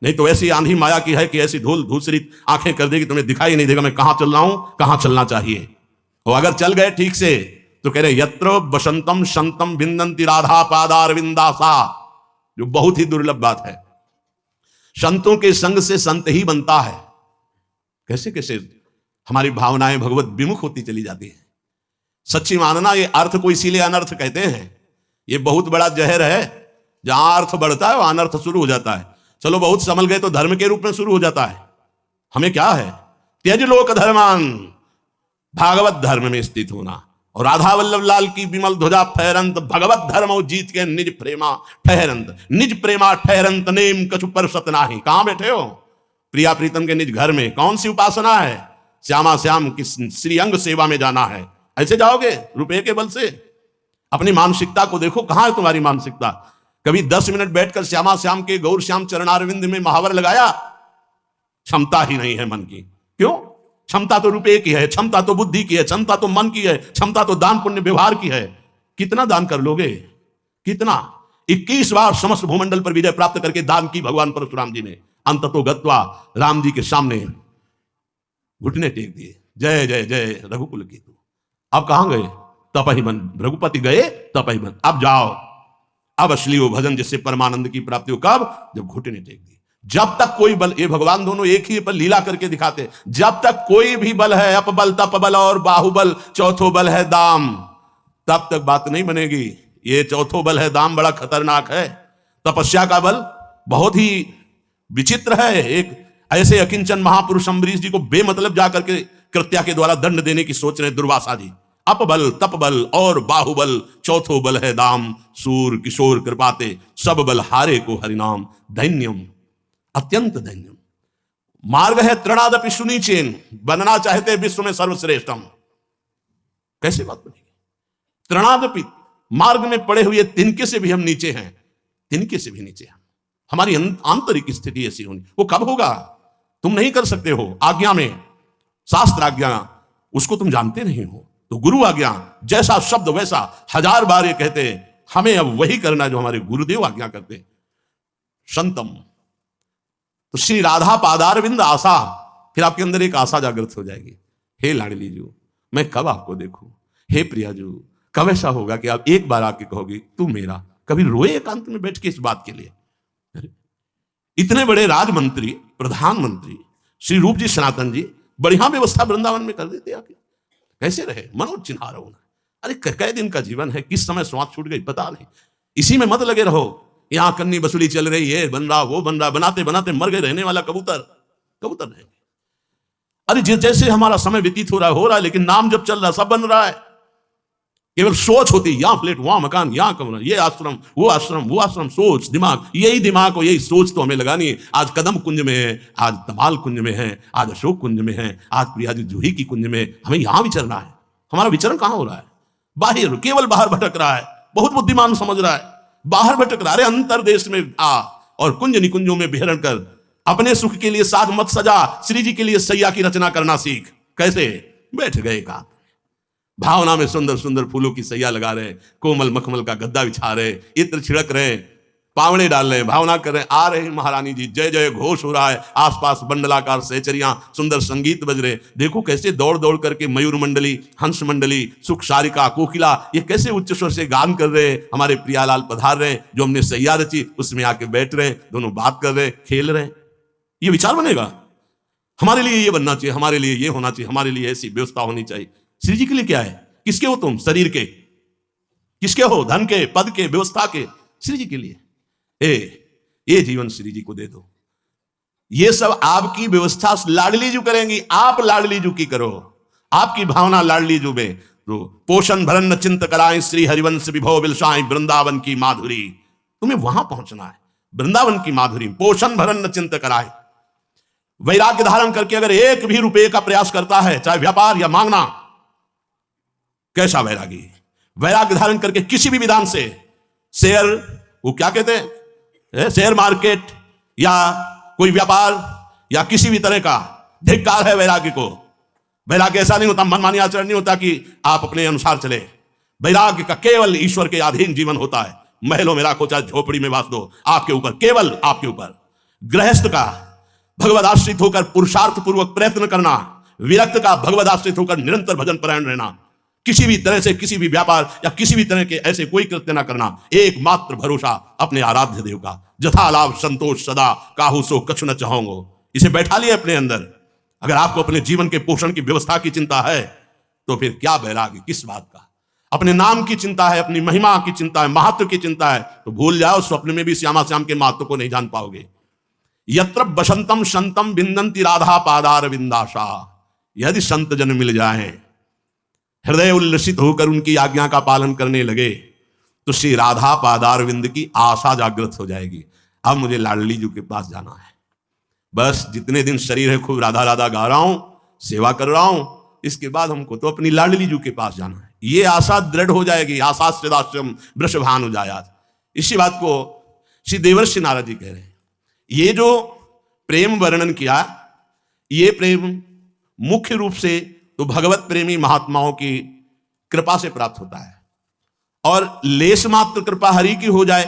नहीं तो ऐसी आंधी माया की है कि ऐसी धूल धूसरी आंखें कर देगी, तुम्हें दिखाई नहीं देगा मैं कहां चल रहा हूं, कहां चलना चाहिए। और अगर चल गए ठीक से तो कह रहे यत्र बसंतम संतम विंदंती राधा पादार विंदासा, जो बहुत ही दुर्लभ बात है। संतों के संग से संत ही बनता है। कैसे कैसे हमारी भावनाएं भगवत विमुख होती चली जाती है। सच्ची मानना, ये अर्थ को इसीलिए अनर्थ कहते हैं। ये बहुत बड़ा जहर है। जहां अर्थ बढ़ता है वहां अनर्थ शुरू हो जाता है। चलो बहुत संभल गए तो धर्म के रूप में शुरू हो जाता है। हमें क्या है? त्यज लोक धर्मान, भागवत धर्म में स्थित होना। और राधा वल्लभ लाल की विमल ध्वजा फहरंत, भगवत धर्म जीत के निज प्रेमा ठहरंत, निज प्रेमा ठहरंत नेम कछु पर सतनाही। कहां बैठे हो? प्रिया प्रीतम के निज घर में। कौन सी उपासना है? श्यामा श्याम की श्रीअंग सेवा में जाना है। ऐसे जाओगे रुपए के बल से? अपनी मानसिकता को देखो, कहां है तुम्हारी मानसिकता? कभी 10 मिनट बैठकर श्यामा श्याम के गौर श्याम चरणारविंद में महावर लगाया? क्षमता ही नहीं है मन की। क्यों? क्षमता तो रुपए की है, क्षमता तो बुद्धि की है, क्षमता तो मन की है, क्षमता तो दान पुण्य व्यवहार की है। कितना दान कर लोगे? कितना? 21 बार समस्त भूमंडल पर विजय प्राप्त करके दान की भगवान परशुराम जी ने। अंततो गत्वा राम जी के सामने घुटने टेक दिए, जय जय जय रघुकुल की तू। अब कहां गए? तपहि बन। रघुपति गए तपहि बन। अब जाओ, अब असली वो भजन जिससे परमानंद की प्राप्ति हो। कब? जब घुटने टेक दी। जब तक कोई बल, ये भगवान दोनों एक ही पर लीला करके दिखाते, जब तक कोई भी बल है, अपबल तपबल और बाहुबल, चौथो बल है दाम, तब तक बात नहीं बनेगी। ये चौथो बल है दाम, बड़ा खतरनाक है। तपस्या का बल बहुत ही विचित्र है। एक ऐसे अकिंचन महापुरुष अम्बरीश जी को बेमतलब जाकर के कृत्या के द्वारा दंड देने की सोच रहे दुर्वासा जी। अपबल तपबल और बाहुबल, चौथो बल है दाम, सूर किशोर कृपाते, सब बल हारे को हरिनाम, दैन्यम अत्यंत दैन्यम। मार्ग है तृणादपि सुनीचेन, बनना चाहते विश्व में सर्वश्रेष्ठम। कैसे बात बनेगी? तृणादपि, मार्ग में पड़े हुए तिनके से भी हम नीचे हैं, तिनके से भी नीचे हैं। हमारी आंतरिक स्थिति ऐसी होनी। वो कब होगा? तुम नहीं कर सकते हो। आज्ञा में, शास्त्र आज्ञा, उसको तुम जानते नहीं हो। तो गुरु आज्ञा, जैसा शब्द वैसा। 1000 बार ये कहते हैं, हमें अब वही करना जो हमारे गुरुदेव आज्ञा करते हैं। संतम, तो श्री राधा पादारविंद आशा, फिर आपके अंदर एक आशा जागृत हो जाएगी। हे लाडली जू, मैं कब आपको देखूं? हे प्रिया जू, कब ऐसा होगा कि आप एक बार आके कहोगी तू मेरा? कभी रोए एकांत में बैठ के इस बात के लिए? इतने बड़े राजमंत्री, प्रधानमंत्री श्री रूप जी सनातन जी बढ़िया व्यवस्था वृंदावन में कर देते आके। कैसे रहे? मनोज चिन्हारो। अरे कै दिन का जीवन है, किस समय श्वास छूट गई पता नहीं। इसी में मत लगे रहो। यहां कन्नी वसूली चल रही है, बन रहा वो बन रहा, बनाते बनाते मर गए रहने वाला कबूतर कबूतर नहीं। अरे जैसे हमारा समय व्यतीत हो रहा है, लेकिन नाम जब चल रहा सब बन रहा है। केवल सोच होती, यहां फ्लैट वहां मकान यहां कमरा, ये आश्रम वो आश्रम वो आश्रम, सोच दिमाग, यही दिमाग और यही सोच तो हमें लगानी है। आज कदम कुंज में है, आज तमाल कुंज में है, आज अशोक कुंज में है, आज प्रियाजी जूही की कुंज में, हमें यहां विचरना है। हमारा विचरण कहां हो रहा है? बाहर, केवल बाहर भटक रहा है। बहुत बुद्धिमान समझ रहा है बाहर भटक रहा है। अंतर देश में आ और कुंज निकुंजों में विहरण कर, अपने सुख के लिए साध मत सजा, श्री जी के लिए सैया की रचना करना सीख। कैसे? बैठ गए का भावना में सुंदर सुंदर फूलों की सैया लगा रहे, कोमल मखमल का गद्दा बिछा रहे, इत्र छिड़क रहे, पावड़े डाल रहे, भावना कर रहे, आ रहे महारानी जी, जय जय घोष हो रहा है, आसपास बंडलाकार सहचरियां, सुंदर संगीत बज रहे। देखो कैसे दौड़ दौड़ करके मयूर मंडली, हंस मंडली, सुख सारिका, कोकिला, ये कैसे उच्च स्वर से गान कर रहे। हमारे प्रियालाल पधार रहे, जो हमने सैया रची उसमें आके बैठ रहे, दोनों बात कर रहे, खेल रहे। ये विचार बनेगा, हमारे लिए ये बनना चाहिए, हमारे लिए ये होना चाहिए, हमारे लिए ऐसी व्यवस्था होनी चाहिए। श्री जी के लिए क्या है? किसके हो तुम? शरीर के। किसके हो? धन के, पद के, व्यवस्था के। श्री जी के लिए ये जीवन श्री जी को दे दो। ये सब आपकी व्यवस्था लाडली जू करेंगी, आप लाडली जू की करो, आपकी भावना लाडली जू में। तो पोषण भरन चिंत कराएं, श्री हरिवंश विभव बिलसाएं, वृंदावन की माधुरी। तुम्हें वहां पहुंचना है, वृंदावन की माधुरी। पोषण भरन चिंत कराएं, वैराग्य धारण करके अगर एक भी रुपए का प्रयास करता है, चाहे व्यापार या मांगना, कैसा वैरागी? वैराग्य धारण करके किसी भी विधान से शेयर, वो क्या कहते हैं, शेयर मार्केट या कोई व्यापार या किसी भी तरह का धिक्कार है वैराग्य को। वैराग्य ऐसा नहीं होता, मनमानी आचरण नहीं होता कि आप अपने अनुसार चले। वैराग्य का केवल ईश्वर के अधीन जीवन होता है। महलों में राखो चाहे झोपड़ी में वास दो, आपके ऊपर, केवल आपके ऊपर। गृहस्थ का भगवद आश्रित होकर पुरुषार्थ पूर्वक प्रयत्न करना, विरक्त का भगवद आश्रित होकर निरंतर भजन परायण रहना, किसी भी तरह से किसी भी व्यापार या किसी भी तरह के ऐसे कोई कृत्य ना करना। एकमात्र भरोसा अपने आराध्य देव का। जथा लाभ संतोष सदा, काहू सो कछु न चाहोंगो। इसे बैठा लिया अपने अंदर। अगर आपको अपने जीवन के पोषण की व्यवस्था की चिंता है तो फिर क्या वैराग्य, किस बात का? अपने नाम की चिंता है, अपनी महिमा की चिंता है, महत्व की चिंता है, तो भूल जाओ, स्वप्न में भी श्यामा श्याम के महत्व को नहीं जान पाओगे। यत्र बसंतम संतम विंदंती राधा पादार विंदाशा। यदि संत जन मिल जाएं, हृदय उल्लसित होकर उनकी आज्ञा का पालन करने लगे, तो श्री राधा पादार विंद की आशा जागृत हो जाएगी। अब मुझे लाडली जी के पास जाना है। बस जितने दिन शरीर है खूब राधा राधा गा रहा हूं, सेवा कर रहा हूं, इसके बाद हमको तो अपनी लाडली जी के पास जाना है। ये आशा दृढ़ हो जाएगी। आशाश्रदाश्रम वृषभान हो जाए। इसी बात को श्री देवर्षि नारद जी कह रहे हैं। ये जो प्रेम वर्णन किया, ये प्रेम मुख्य रूप से तो भगवत प्रेमी महात्माओं की कृपा से प्राप्त होता है। और लेश मात्र कृपा हरि की हो जाए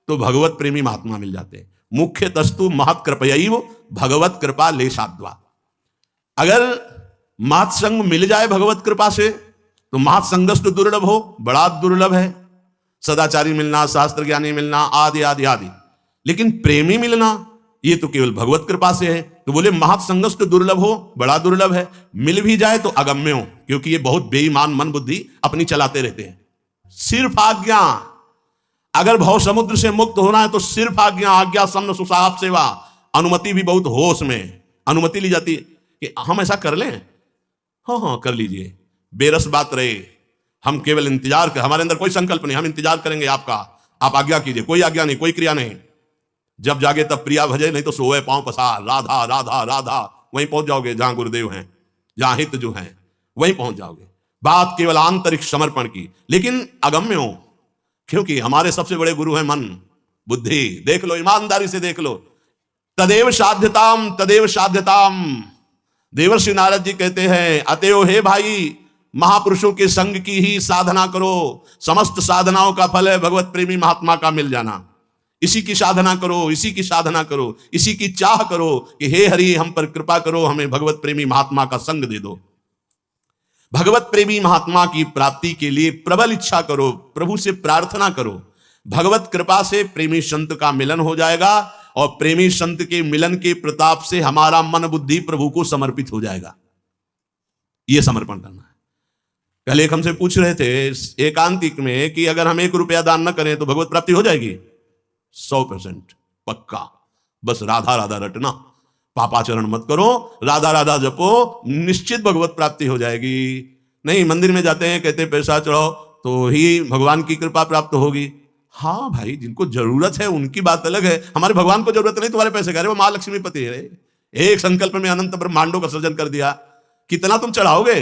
तो भगवत प्रेमी महात्मा मिल जाते हैं। मुख्य तस्तु महत कृपयैव भगवत कृपा लेशाद्वा। अगर महत्संग मिल जाए भगवत कृपा से तो महत्संगस्तु दुर्लभ हो, बड़ा दुर्लभ है। सदाचारी मिलना, शास्त्र ज्ञानी मिलना, आदि आदि आदि। लेकिन प्रेमी मिलना ये तो केवल भगवत कृपा से है। तो बोले महत्संगस्तु दुर्लभ हो, बड़ा दुर्लभ है। मिल भी जाए तो अगम्य हो, क्योंकि ये बहुत बेईमान मन बुद्धि अपनी चलाते रहते हैं। सिर्फ आज्ञा, अगर भव समुद्र से मुक्त होना है तो सिर्फ आज्ञा, आज्ञा सम्न सुसाप सेवा। अनुमति भी बहुत होश में अनुमति ली जाती है कि हम ऐसा कर लें, हाँ कर लीजिए, बेरस बात रहे। हम केवल इंतजार कर, हमारे अंदर कोई संकल्प नहीं, हम इंतजार करेंगे आपका, आप आज्ञा कीजिए। कोई आज्ञा नहीं, कोई क्रिया नहीं। जब जागे तब प्रिया भजे, नहीं तो सोए पांव पसार। राधा राधा राधा, वहीं पहुंच जाओगे जहां गुरुदेव हैं, जहां हित जो हैं, वहीं पहुंच जाओगे। बात केवल आंतरिक समर्पण की, लेकिन अगम्य हो, क्योंकि हमारे सबसे बड़े गुरु हैं मन बुद्धि। देख लो, ईमानदारी से देख लो। तदेव साध्यताम, तदेव साध्यताम। देवर्षि नारद जी कहते हैं, अतएव हे भाई, महापुरुषों के संग की ही साधना करो। समस्त साधनाओं का फल है भगवत प्रेमी महात्मा का मिल जाना। इसी की साधना करो, इसी की साधना करो, इसी की चाह करो कि हे हरि हम पर कृपा करो, हमें भगवत प्रेमी महात्मा का संग दे दो। भगवत प्रेमी महात्मा की प्राप्ति के लिए प्रबल इच्छा करो, प्रभु से प्रार्थना करो। भगवत कृपा से प्रेमी संत का मिलन हो जाएगा और प्रेमी संत के मिलन के प्रताप से हमारा मन बुद्धि प्रभु को समर्पित हो जाएगा। यह समर्पण करना है। कल एक हमसे पूछ रहे थे एकांतिक में कि अगर हम 1 रुपया दान न करें तो भगवत प्राप्ति हो जाएगी? 100% पक्का। बस राधा राधा रटना, पापाचरण मत करो, राधा राधा जपो, निश्चित भगवत प्राप्ति हो जाएगी। नहीं, मंदिर में जाते हैं, कहते हैं पैसा चढ़ाओ तो ही भगवान की कृपा प्राप्त होगी। हाँ भाई, जिनको जरूरत है उनकी बात अलग है, हमारे भगवान को जरूरत नहीं तुम्हारे पैसे का। वो महालक्ष्मी पति है, एक संकल्प में अनंत ब्रह्मांडों का सृजन कर दिया, कितना तुम चढ़ाओगे?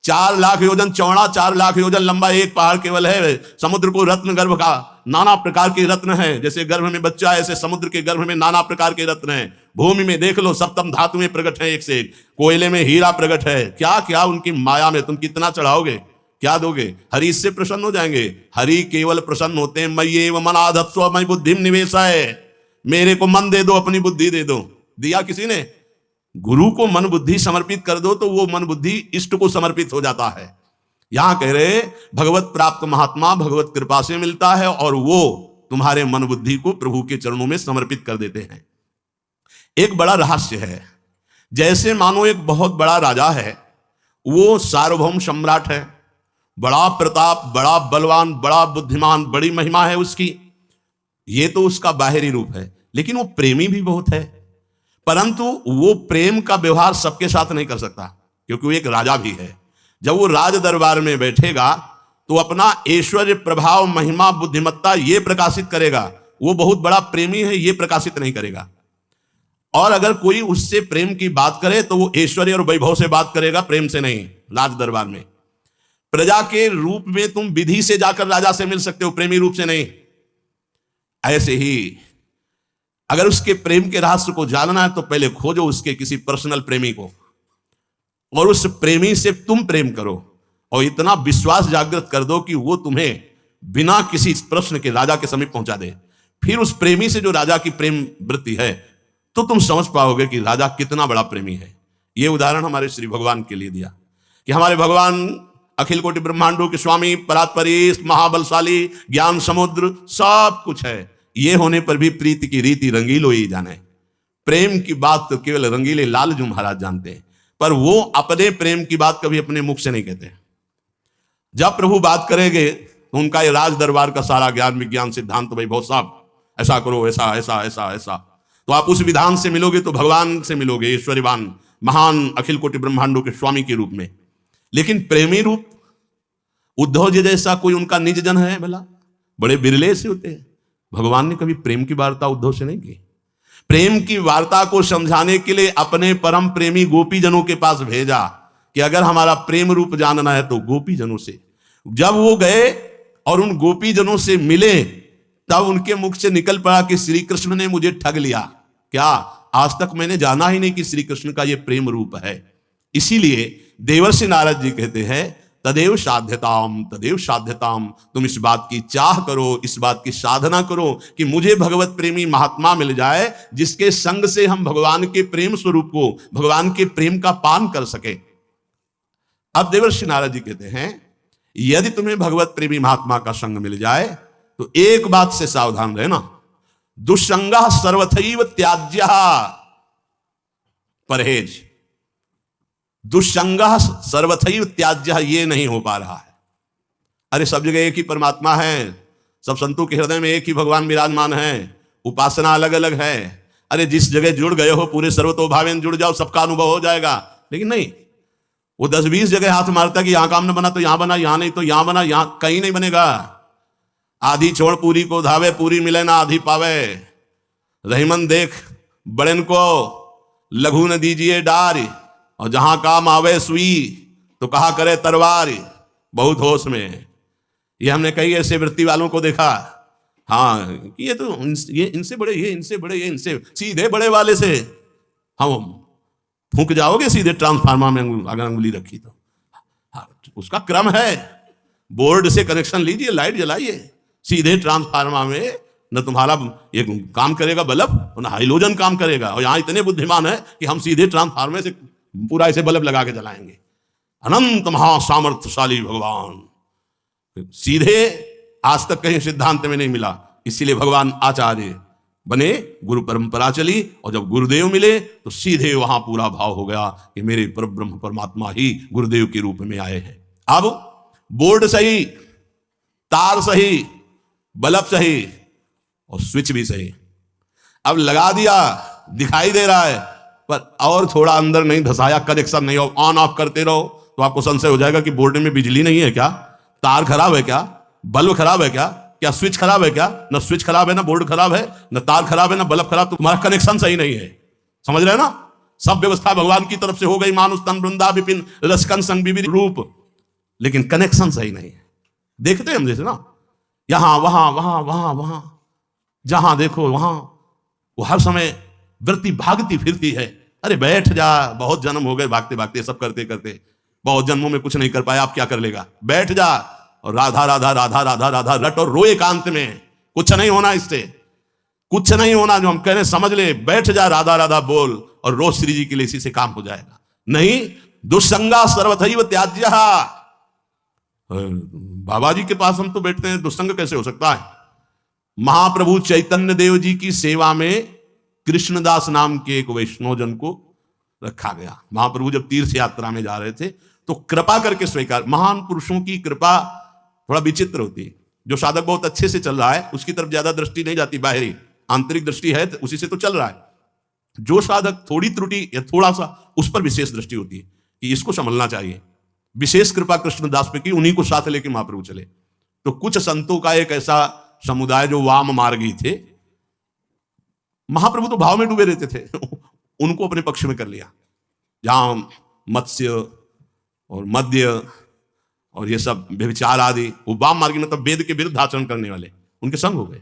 4 लाख योजन चौड़ा, 4 लाख योजन लंबा एक पहाड़ केवल है। समुद्र को रत्न गर्भ का, नाना प्रकार के रत्न है। जैसे गर्भ में बच्चा है, ऐसे समुद्र के गर्भ में नाना प्रकार के रत्न है। भूमि में देख लो, सप्तम धातु में प्रकट है, एक से एक। कोयले में हीरा प्रकट है। क्या क्या उनकी माया में तुम कितना चढ़ाओगे, क्या दोगे? हरि इससे प्रसन्न हो जाएंगे। हरि केवल प्रसन्न होते हैं मय्येव मनाधत्स्व मयि बुद्धिम निवेशय, मेरे को मन दे दो, अपनी बुद्धि दे दो। दिया किसी ने? गुरु को मन बुद्धि समर्पित कर दो तो वो मन बुद्धि इष्ट को समर्पित हो जाता है। यहां कह रहे भगवत प्राप्त महात्मा भगवत कृपा से मिलता है और वो तुम्हारे मन बुद्धि को प्रभु के चरणों में समर्पित कर देते हैं। एक बड़ा रहस्य है, जैसे मानो एक बहुत बड़ा राजा है, वो सार्वभौम सम्राट है, बड़ा प्रताप, बड़ा बलवान, बड़ा बुद्धिमान, बड़ी महिमा है उसकी। ये तो उसका बाहरी रूप है, लेकिन वो प्रेमी भी बहुत है। परंतु वो प्रेम का व्यवहार सबके साथ नहीं कर सकता, क्योंकि वो एक राजा भी है। जब वो राज दरबार में बैठेगा तो अपना ऐश्वर्य, प्रभाव, महिमा, बुद्धिमत्ता ये प्रकाशित करेगा। वो बहुत बड़ा प्रेमी है, ये प्रकाशित नहीं करेगा। और अगर कोई उससे प्रेम की बात करे तो वो ऐश्वर्य और वैभव से बात करेगा, प्रेम से नहीं। राज दरबार में प्रजा के रूप में तुम विधि से जाकर राजा से मिल सकते हो, प्रेमी रूप से नहीं। ऐसे ही अगर उसके प्रेम के रहस्य को जानना है तो पहले खोजो उसके किसी पर्सनल प्रेमी को, और उस प्रेमी से तुम प्रेम करो और इतना विश्वास जागृत कर दो कि वो तुम्हें बिना किसी प्रश्न के राजा के समीप पहुंचा दे। फिर उस प्रेमी से जो राजा की प्रेम वृत्ति है तो तुम समझ पाओगे कि राजा कितना बड़ा प्रेमी है। ये उदाहरण हमारे श्री भगवान के लिए दिया कि हमारे भगवान अखिल कोटि ब्रह्मांडों के स्वामी, परात्परीश, महाबलशाली, ज्ञान समुद्र, सब कुछ है। ये होने पर भी प्रीति की रीति रंगीलो ही जाने। प्रेम की बात तो केवल रंगीले लालजू महाराज जानते हैं, पर वो अपने प्रेम की बात कभी अपने मुख से नहीं कहते। जब प्रभु बात करेंगे तो उनका ये राज दरबार का सारा ज्ञान, विज्ञान, सिद्धांत तो भाई बहुत साफ, ऐसा करो, ऐसा ऐसा ऐसा ऐसा, तो आप उस विधान से मिलोगे तो भगवान से मिलोगे, ऐश्वर्यवान, महान, अखिल कोटि ब्रह्मांडों के स्वामी के रूप में। लेकिन प्रेमी रूप उद्धव जी जैसा कोई उनका निज जन है भला? बड़े बिरले से होते हैं। भगवान ने कभी प्रेम की वार्ता उद्धव से नहीं की। प्रेम की वार्ता को समझाने के लिए अपने परम प्रेमी गोपी जनों के पास भेजा कि अगर हमारा प्रेम रूप जानना है तो गोपी जनों से। जब वो गए और उन गोपी जनों से मिले तब उनके मुख से निकल पड़ा कि श्री कृष्ण ने मुझे ठग लिया। क्या आज तक मैंने जाना ही नहीं कि श्री कृष्ण का यह प्रेम रूप है। इसीलिए देवर्षि नारद जी कहते हैं तदेव साध्यताम, तदेव साध्यताम। तुम इस बात की चाह करो, इस बात की साधना करो कि मुझे भगवत प्रेमी महात्मा मिल जाए जिसके संग से हम भगवान के प्रेम स्वरूप को, भगवान के प्रेम का पान कर सके। अब देवर्षि नारद जी कहते हैं यदि तुम्हें भगवत प्रेमी महात्मा का संग मिल जाए तो एक बात से सावधान रहना, दुष्संगः सर्वथैव त्याज्यः। परहेज, दुष्संगः सर्वथैव त्याज्यः ये नहीं हो पा रहा है। अरे सब जगह एक ही परमात्मा है, सब संतों के हृदय में एक ही भगवान विराजमान है, उपासना अलग अलग है। अरे जिस जगह जुड़ गए हो पूरे सर्वतोभावेन जुड़ जाओ, सबका अनुभव हो जाएगा। लेकिन नहीं, वो 10-20 जगह हाथ मारता कि यहां काम न बना तो यहां बना, यहां नहीं तो यहां बना, यहां कहीं नहीं बनेगा। आधी छोड़ पूरी को धावे, पूरी मिले ना आधी पावे। रहीमन देख बड़न को लघु न दीजिए डार, और जहां काम आवे सुई तो कहा करे तलवार। बहुत होश में ये हमने कई ऐसे वृत्ति वालों को देखा। हाँ ये तो ये इनसे बड़े, ये इनसे बड़े, ये इनसे सीधे बड़े वाले से हम फूंक जाओगे सीधे ट्रांसफार्मर में अगर अंगुली रखी तो। हाँ, उसका क्रम है, बोर्ड से कनेक्शन लीजिए, लाइट जलाइए, सीधे ट्रांसफार्मर में न तुम्हारा ये काम करेगा बल्ब, न हाइलोजन काम करेगा। और यहाँ इतने बुद्धिमान है कि हम सीधे ट्रांसफार्मर से पूरा ऐसे बल्ब लगा के जलाएंगे। अनंत महासामर्थ्यशाली भगवान सीधे आज तक कहीं सिद्धांत में नहीं मिला। इसीलिए भगवान आचार्य बने, गुरु परंपरा चली, और जब गुरुदेव मिले तो सीधे वहां पूरा भाव हो गया कि मेरे परब्रह्म परमात्मा ही गुरुदेव के रूप में आए हैं। अब बोर्ड सही, तार सही, बल्ब सही, और स्विच भी सही। अब लगा दिया, दिखाई दे रहा है, पर और थोड़ा अंदर नहीं धसाया, कनेक्शन नहीं हो, ऑन ऑफ करते रहो तो आपको संशय हो जाएगा कि बोर्ड में बिजली नहीं है क्या, तार खराब है क्या, बल्ब खराब है क्या स्विच खराब है क्या? न स्विच खराब है, ना बोर्ड खराब है, न तार खराब है, ना बल्ब खराब, तो तुम्हारा कनेक्शन सही नहीं है। समझ रहे ना? सब व्यवस्था भगवान की तरफ से हो गई, मानुष तन वृंदा विपिन रसकन संग विविध रूप, लेकिन कनेक्शन सही नहीं है। देखते हैं हम जैसे ना, यहां वहां वहां वहां वहां, जहां देखो वहां, वो हर समय वृत्ति भागती फिरती है। अरे बैठ जा, बहुत जन्म हो गए भागते भागते, सब करते करते, बहुत जन्मों में कुछ नहीं कर पाया, आप क्या कर लेगा? बैठ जा और राधा राधा राधा राधा राधा रट और रो एकांत में। कुछ नहीं होना इससे, कुछ नहीं होना। जो हम कह रहे समझ ले, बैठ जा, राधा राधा बोल और रो श्री जी के लिए, इसी से काम हो जाएगा। नहीं, दुस्संगा सर्वथैव त्याज्यः। बाबा जी के पास हम तो बैठते हैं, दुस्संग कैसे हो सकता है? महाप्रभु चैतन्य देव जी की सेवा में कृष्णदास नाम के एक वैष्णव जन को रखा गया। महाप्रभु जब तीर्थ यात्रा में जा रहे थे तो कृपा करके स्वीकार। महान पुरुषों की कृपा थोड़ा विचित्र होती है। जो साधक बहुत अच्छे से चल रहा है उसकी तरफ ज्यादा दृष्टि नहीं जाती, बाहरी आंतरिक दृष्टि है, उसी से तो चल रहा है। जो साधक थोड़ी त्रुटि या थोड़ा सा, उस पर विशेष दृष्टि होती है कि इसको संभलना चाहिए। विशेष कृपा कृष्णदास पे की, उन्हीं को साथ लेके महाप्रभु चले। तो कुछ संतों का एक ऐसा समुदाय जो वाम मार्गी थे, महाप्रभु तो भाव में डूबे रहते थे, उनको अपने पक्ष में कर लिया। जहां मत्स्य और मद्य और ये सब व्यभिचार आदि, वो वाम मार्गी मतलब वेद के विरुद्ध आचरण करने वाले, उनके संग हो गए।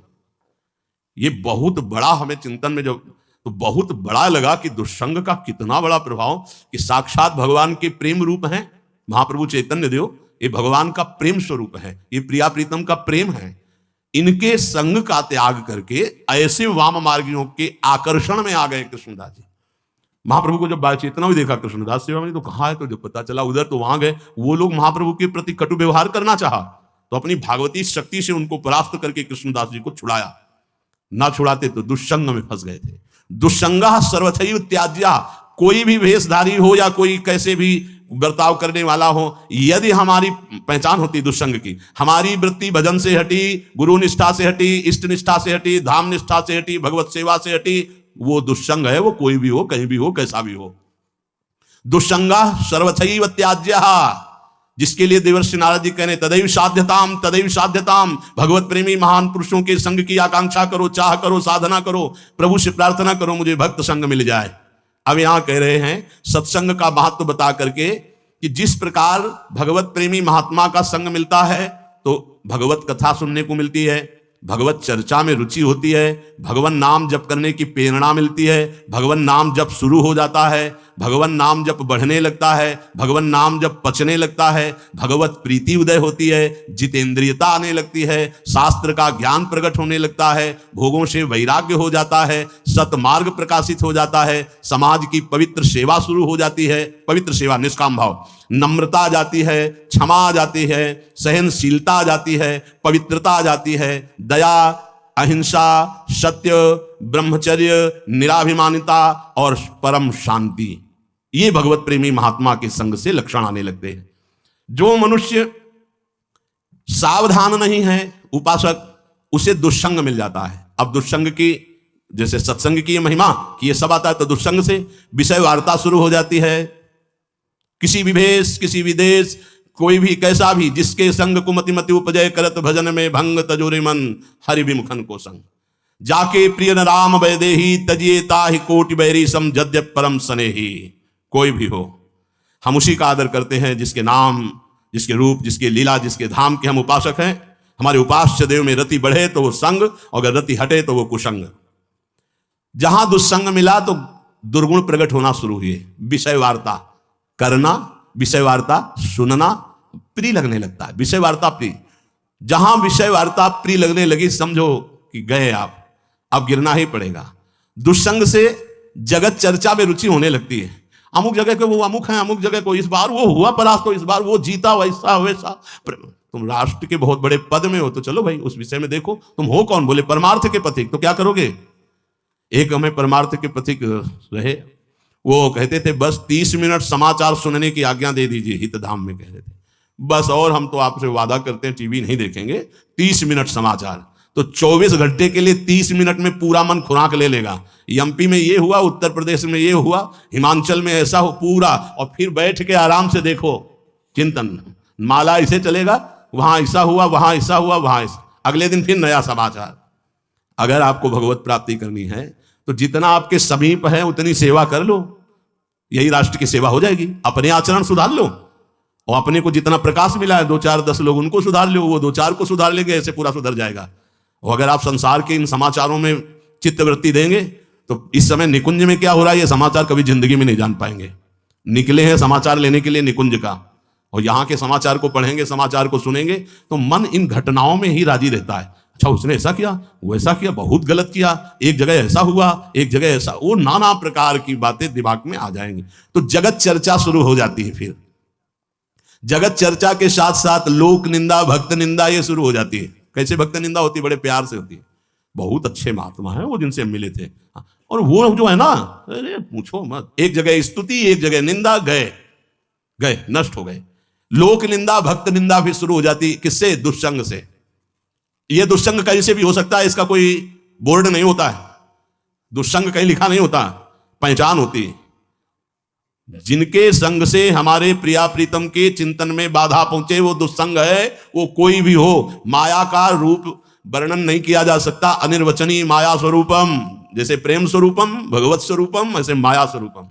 ये बहुत बड़ा हमें चिंतन में जब तो बहुत बड़ा लगा कि दुष्संग का कितना बड़ा प्रभाव, कि साक्षात भगवान के प्रेम रूप हैं महाप्रभु चैतन्य देव। ये भगवान का प्रेम स्वरूप है, ये प्रिया प्रीतम का प्रेम है। इनके संग का त्याग करके ऐसे वाम मार्गियों के आकर्षण में आ गए कृष्णदास जी। महाप्रभु को जब चेतना भी देखा कृष्णदास सेवा में, तो कहा है, तो जब पता चला उधर, तो वहां गए। वो लोग महाप्रभु के प्रति कटु व्यवहार करना चाहा, तो अपनी भागवती शक्ति से उनको परास्त करके कृष्णदास जी को छुड़ाया। ना छुड़ाते तो दुष्संग में फंस गए थे। दुष्संगा सर्वथैव त्याज्या। कोई भी वेशधारी हो या कोई कैसे भी बर्ताव करने वाला हो, यदि हमारी पहचान होती दुष्संग की, हमारी वृत्ति भजन से हटी, गुरु निष्ठा से हटी, इष्ट निष्ठा से हटी, धाम निष्ठा से हटी, भगवत सेवा से हटी, वो दुष्संग है। वो कोई भी हो, कहीं भी हो, कैसा भी हो। दुष्संगा सर्वथैव त्याज्यः। जिसके लिए देवर्षि नारद जी कहने तदैव साध्यताम तदैव साध्यताम। भगवत प्रेमी महान पुरुषों के संग की आकांक्षा करो, चाह करो, साधना करो, प्रभु से प्रार्थना करो मुझे भक्त संग मिल जाए। अब यहां कह रहे हैं सत्संग का महत्व बता करके कि जिस प्रकार भगवत प्रेमी महात्मा का संग मिलता है तो भगवत कथा सुनने को मिलती है, भगवत चर्चा में रुचि होती है, भगवान नाम जप करने की प्रेरणा मिलती है, भगवान नाम जप शुरू हो जाता है, भगवान नाम जप बढ़ने लगता है, भगवान नाम जप पचने लगता है, भगवत प्रीति उदय होती है, जितेंद्रियता आने लगती है, शास्त्र का ज्ञान प्रकट होने लगता है, भोगों से वैराग्य हो जाता है, सतमार्ग प्रकाशित हो जाता है, समाज की पवित्र सेवा शुरू हो जाती है। पवित्र सेवा निष्काम भाव, नम्रता आ जाती है, क्षमा आ जाती है, सहनशीलता आ जाती है, पवित्रता आ जाती है, दया, अहिंसा, सत्य, ब्रह्मचर्य, निराभिमानिता और परम शांति। ये भगवत प्रेमी महात्मा के संग से लक्षण आने लगते हैं। जो मनुष्य सावधान नहीं है उपासक, उसे दुष्संग मिल जाता है। अब दुष्संग की, जैसे सत्संग की महिमा कि ये सब आता है, तो दुष्संग से विषय वार्ता शुरू हो जाती है। किसी भी भेष, किसी भी देश, कोई भी कैसा भी, जिसके संग कुमति मति उपजय करत भजन में भंग तजोरे मन हरि विमुखन को संग। जाके प्रिय न राम वैदेही तजिए ताहि कोटि बैरी सम जद्यप परम स्नेही। कोई भी हो, हम उसी का आदर करते हैं जिसके नाम, जिसके रूप, जिसके लीला, जिसके धाम के हम उपासक हैं। हमारे उपास्य देव में रति बढ़े तो वो संग, और अगर रति हटे तो वो कुसंग। जहां दुस्संग मिला तो दुर्गुण प्रकट होना शुरू हुए। विषय वार्ता करना, विषय वार्ता सुनना प्रिय लगने लगता है। विषय वार्ता प्रिय, जहां विषय वार्ता प्रिय लगने लगी समझो कि गए आप, अब गिरना ही पड़ेगा। दुष्संग से जगत चर्चा में रुचि होने लगती है। अमुक जगह के वो अमुक है, अमुक जगह को इस बार वो हुआ परास्त, तो इस बार वो जीता, वैसा वैसा। तुम राष्ट्र के बहुत बड़े पद में हो तो चलो भाई उस विषय में देखो, तुम हो कौन? बोले परमार्थ के पथिक। तो क्या करोगे? एक हमें परमार्थ के पथिक रहे, वो कहते थे बस 30 मिनट समाचार सुनने की आज्ञा दे दीजिए, हितधाम में कह रहे थे बस, और हम तो आपसे वादा करते हैं टीवी नहीं देखेंगे, 30 मिनट समाचार। तो 24 घंटे के लिए 30 मिनट में पूरा मन खुराक ले लेगा। एमपी में ये हुआ, उत्तर प्रदेश में ये हुआ, हिमाचल में ऐसा हो पूरा, और फिर बैठ के आराम से देखो चिंतन, माला ऐसे चलेगा, वहां ऐसा हुआ, वहां ऐसा हुआ, वहां ऐसा, अगले दिन फिर नया समाचार। अगर आपको भगवत प्राप्ति करनी है तो जितना आपके समीप है उतनी सेवा कर लो, यही राष्ट्र की सेवा हो जाएगी। अपने आचरण सुधार लो, और अपने को जितना प्रकाश मिला है 2 4 10 लोग उनको सुधार लो, वो 2 4 को सुधार लेंगे, ऐसे पूरा सुधर जाएगा। और अगर आप संसार के इन समाचारों में चित्तवृत्ति देंगे तो इस समय निकुंज में क्या हो रहा है ये समाचार कभी जिंदगी में नहीं जान पाएंगे। निकले हैं समाचार लेने के लिए निकुंज का, और यहां के समाचार को पढ़ेंगे, समाचार को सुनेंगे तो मन इन घटनाओं में ही राजी रहता है। अच्छा उसने ऐसा किया, वो ऐसा किया, बहुत गलत किया, एक जगह ऐसा हुआ, एक जगह ऐसा, वो नाना प्रकार की बातें दिमाग में आ जाएंगी। तो जगत चर्चा शुरू हो जाती है। फिर जगत चर्चा के साथ साथ लोक निंदा, भक्त निंदा ये शुरू हो जाती है। कैसे भक्त निंदा होती है? बड़े प्यार से होती है। बहुत अच्छे महात्मा है वो जिनसे मिले थे, और वो जो है ना, अरे पूछो मत, एक जगह स्तुति एक जगह निंदा, गए गए नष्ट हो गए। लोक निंदा भक्त निंदा भी शुरू हो जाती। किससे? दुष्संग से। यह दुष्संग कहीं से भी हो सकता है, इसका कोई बोर्ड नहीं होता है, दुष्संग कहीं लिखा नहीं होता, पहचान होती है। जिनके संग से हमारे प्रिया प्रीतम के चिंतन में बाधा पहुंचे वो दुष्संग है, वो कोई भी हो। माया का रूप वर्णन नहीं किया जा सकता, अनिर्वचनीय माया स्वरूपम, जैसे प्रेम स्वरूपम भगवत स्वरूपम, ऐसे माया स्वरूपम।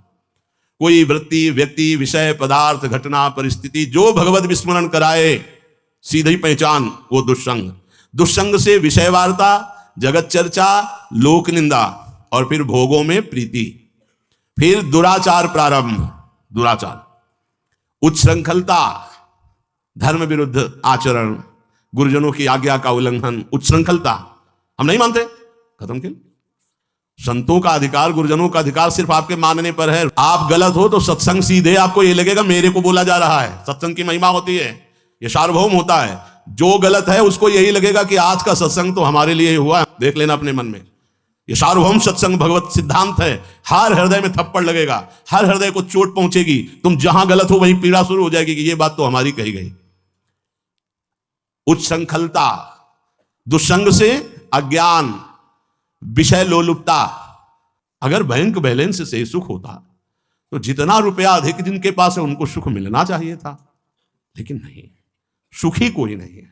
कोई वृत्ति, व्यक्ति, विषय, पदार्थ, घटना, परिस्थिति जो भगवत विस्मरण कराए, सीधी पहचान, वो दुष्संग। दुष्संग से विषय वार्ता, जगत चर्चा, लोक निंदा, और फिर भोगों में प्रीति, फिर दुराचार प्रारंभ, दुराचार, उच्छृंखलता, धर्म विरुद्ध आचरण, गुरुजनों की आज्ञा का उल्लंघन, उच्छृंखलता हम नहीं मानते, खत्म क्यों? संतों का अधिकार, गुरुजनों का अधिकार सिर्फ आपके मानने पर है। आप गलत हो तो सत्संग सीधे आपको ये लगेगा मेरे को बोला जा रहा है। सत्संग की महिमा होती है, ये सार्वभौम होता है। जो गलत है उसको यही लगेगा कि आज का सत्संग तो हमारे लिए हुआ, देख लेना अपने मन में। ये सार्वभौम सत्संग भगवत सिद्धांत है। हर हृदय में थप्पड़ लगेगा, हर हृदय को चोट पहुंचेगी, तुम जहां गलत हो वहीं पीड़ा शुरू हो जाएगी कि ये बात तो हमारी कही गई। उच्छृंखलता, दुष्संग से अज्ञान, विषय लोलुपता। अगर बैंक बैलेंस से सुख होता तो जितना रुपया अधिक जिनके पास है उनको सुख मिलना चाहिए था, लेकिन नहीं, सुखी कोई नहीं है।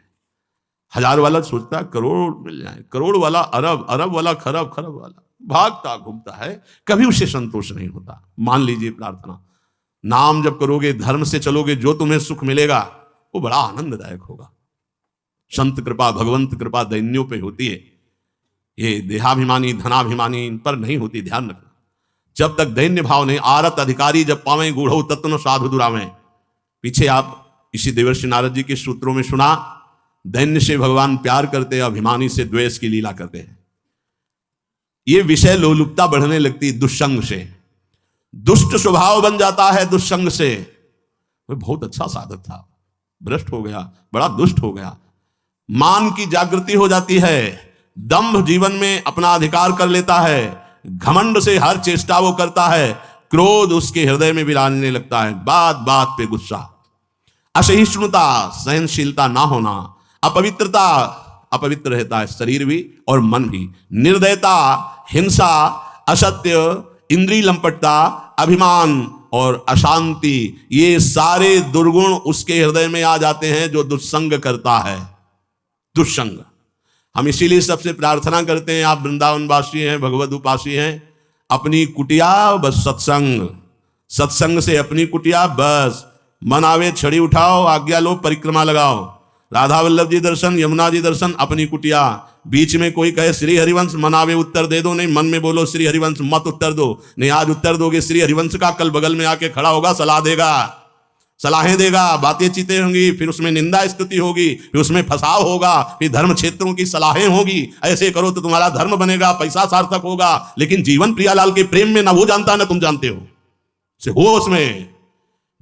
1000 वाला सोचता करोड़ मिल जाए, करोड़ वाला अरब, अरब वाला खरब, खरब वाला भागता घूमता है, कभी उसे संतोष नहीं होता। मान लीजिए प्रार्थना, नाम जब करोगे, धर्म से चलोगे, जो तुम्हें सुख मिलेगा वो बड़ा आनंददायक होगा। संत कृपा, भगवंत कृपा दैन्यों पे होती है, ये देहाभिमानी, धनाभिमानी इन पर नहीं होती, ध्यान रखना। जब तक दैन्य भाव नहीं, आरत अधिकारी जब पावें गूढ़ो तत्व साधु दुरावें। पीछे आप इसी देवर्षि नारद जी के सूत्रों में सुना, दैन्य से भगवान प्यार करते हैं, अभिमानी से द्वेष की लीला करते हैं। ये विषय लोलुपता बढ़ने लगती दुष्संग से, दुष्ट स्वभाव बन जाता है दुष्संग से। वो बहुत अच्छा साधक था, भ्रष्ट हो गया, बड़ा दुष्ट हो गया। मान की जागृति हो जाती है, दंभ जीवन में अपना अधिकार कर लेता है, घमंड से हर चेष्टा वो करता है, क्रोध उसके हृदय में विराजने लगता है, बात बात पे गुस्सा, असहिष्णुता, सहनशीलता ना होना, अपवित्रता, अपवित्र रहता है शरीर भी और मन भी, निर्दयता, हिंसा, असत्य, इंद्रिय लंपटता, अभिमान और अशांति, ये सारे दुर्गुण उसके हृदय में आ जाते हैं जो दुष्संग करता है। दुष्संग, हम इसीलिए सबसे प्रार्थना करते हैं, आप वृंदावनवासी हैं, भगवत उपासी हैं, अपनी कुटिया बस सत्संग, सत्संग से अपनी कुटिया बस, मन आवे छड़ी उठाओ, आज्ञा लो, परिक्रमा लगाओ, राधा वल्लभ जी दर्शन, यमुना जी दर्शन, अपनी कुटिया। बीच में कोई कहे श्री हरिवंश, मन आवे उत्तर दे दो, नहीं मन में बोलो श्री हरिवंश, मत उत्तर दो। नहीं आज उत्तर दोगे श्री हरिवंश का, कल बगल में आके खड़ा होगा, सलाह देगा, सलाहें देगा, बातें चीतें होंगी, फिर उसमें निंदा स्तुति होगी, फिर उसमें फसाव होगा, फिर धर्म क्षेत्रों की सलाहें होगी, ऐसे करो तो तुम्हारा धर्म बनेगा, पैसा सार्थक होगा। लेकिन जीवन प्रियालाल के प्रेम में ना वो जानता ना तुम जानते हो, से हो उसमें।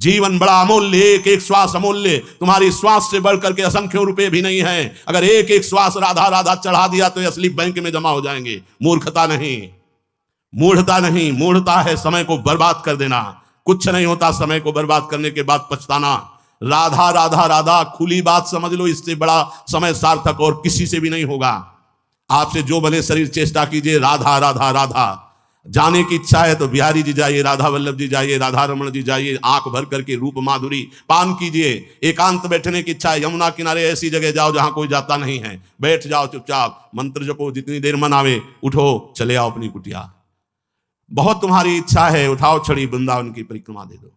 जीवन बड़ा अमूल्य, एक एक श्वास अमूल्य, तुम्हारी श्वास से बढ़ करके असंख्यों रुपए भी नहीं है। अगर एक एक श्वास राधा राधा चढ़ा दिया तो असली बैंक में जमा हो जाएंगे। मूर्खता नहीं, मूढ़ता नहीं, मूढ़ता है समय को बर्बाद कर देना। कुछ नहीं होता समय को बर्बाद करने के बाद पछताना। राधा राधा राधा खुली बात समझ लो, इससे बड़ा समय सार्थक और किसी से भी नहीं होगा। आपसे जो बने शरीर चेष्टा कीजिए, राधा राधा राधा। जाने की इच्छा है तो बिहारी जी जाइए, राधा वल्लभ जी जाइए, राधा रमण जी जाइए, आंख भर करके रूप माधुरी पान कीजिए। एकांत बैठने की इच्छा है, यमुना किनारे ऐसी जगह जाओ जहां कोई जाता नहीं है, बैठ जाओ चुपचाप, मंत्र जपो, जितनी देर मन आवे, उठो चले आओ अपनी कुटिया। बहुत तुम्हारी इच्छा है, उठाओ छड़ी, वृंदावन की परिक्रमा दे दो,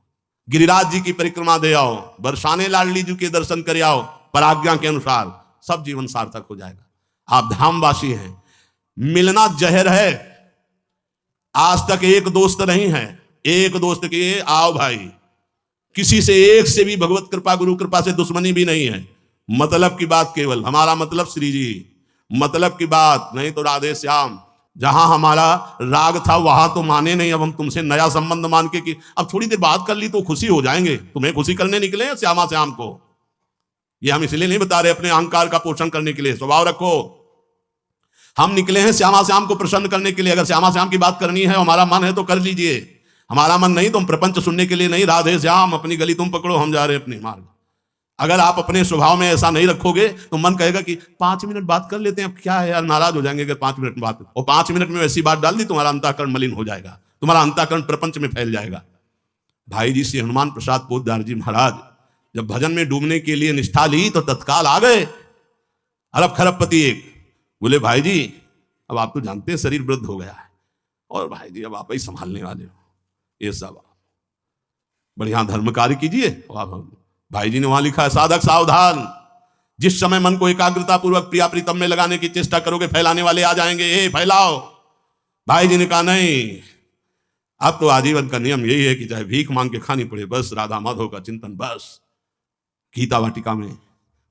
गिरिराज जी की परिक्रमा दे आओ, बरसाने लाडली जी के दर्शन कर आओ, पर आज्ञा के अनुसार सब जीवन सार्थक हो जाएगा। आप धामवासी हैं, मिलना जहर है। आज तक एक दोस्त नहीं है, एक दोस्त के आओ भाई, किसी से एक से भी भगवत कृपा गुरु कृपा से दुश्मनी भी नहीं है। मतलब की बात केवल, हमारा मतलब श्री जी, मतलब की बात, नहीं तो राधे श्याम। जहां हमारा राग था वहां तो माने नहीं, अब हम तुमसे नया संबंध मान के कि अब थोड़ी देर बात कर ली तो खुशी हो जाएंगे। तुम्हें खुशी करने निकले हैं श्यामा श्याम को? ये हम इसलिए नहीं बता रहे अपने अहंकार का पोषण करने के लिए, स्वभाव रखो। हम निकले हैं श्यामा श्याम को प्रसन्न करने के लिए। अगर श्यामा श्याम की बात करनी है, हमारा मन है तो कर लीजिए, हमारा मन नहीं तो हम प्रपंच सुनने के लिए नहीं। राधे श्याम, अपनी गली तुम पकड़ो, हम जा रहे हैं अपने मार्ग। अगर आप अपने स्वभाव में ऐसा नहीं रखोगे तो मन कहेगा कि 5 मिनट बात कर लेते हैं, अब क्या है यार, नाराज हो जाएंगे अगर 5 मिनट बात, और 5 मिनट में ऐसी बात डाल दी तुम्हारा अंतःकरण मलिन हो जाएगा, तुम्हारा अंतःकरण प्रपंच में फैल जाएगा। भाई जी श्री हनुमान प्रसाद पोद्दार जी महाराज जब भजन में डूबने के लिए निष्ठा ली तो तत्काल आ गए। अरब खरबपति एक बोले, भाई जी अब आप तो जानते हैं शरीर वृद्ध हो गया है, और भाई जी अब आप ही संभालने वाले हो, ये सब बढ़िया धर्म कार्य कीजिए। भाई जी ने वहां लिखा है, साधक सावधान, जिस समय मन को एकाग्रता पूर्वक प्रिया प्रीतम में लगाने की चेष्टा करोगे, फैलाने वाले आ जाएंगे, ए फैलाओ। भाई जी ने कहा नहीं, अब तो आजीवन का नियम यही है कि चाहे भीख मांग के खानी पड़े, बस राधा माधव का चिंतन, बस। गीता वाटिका में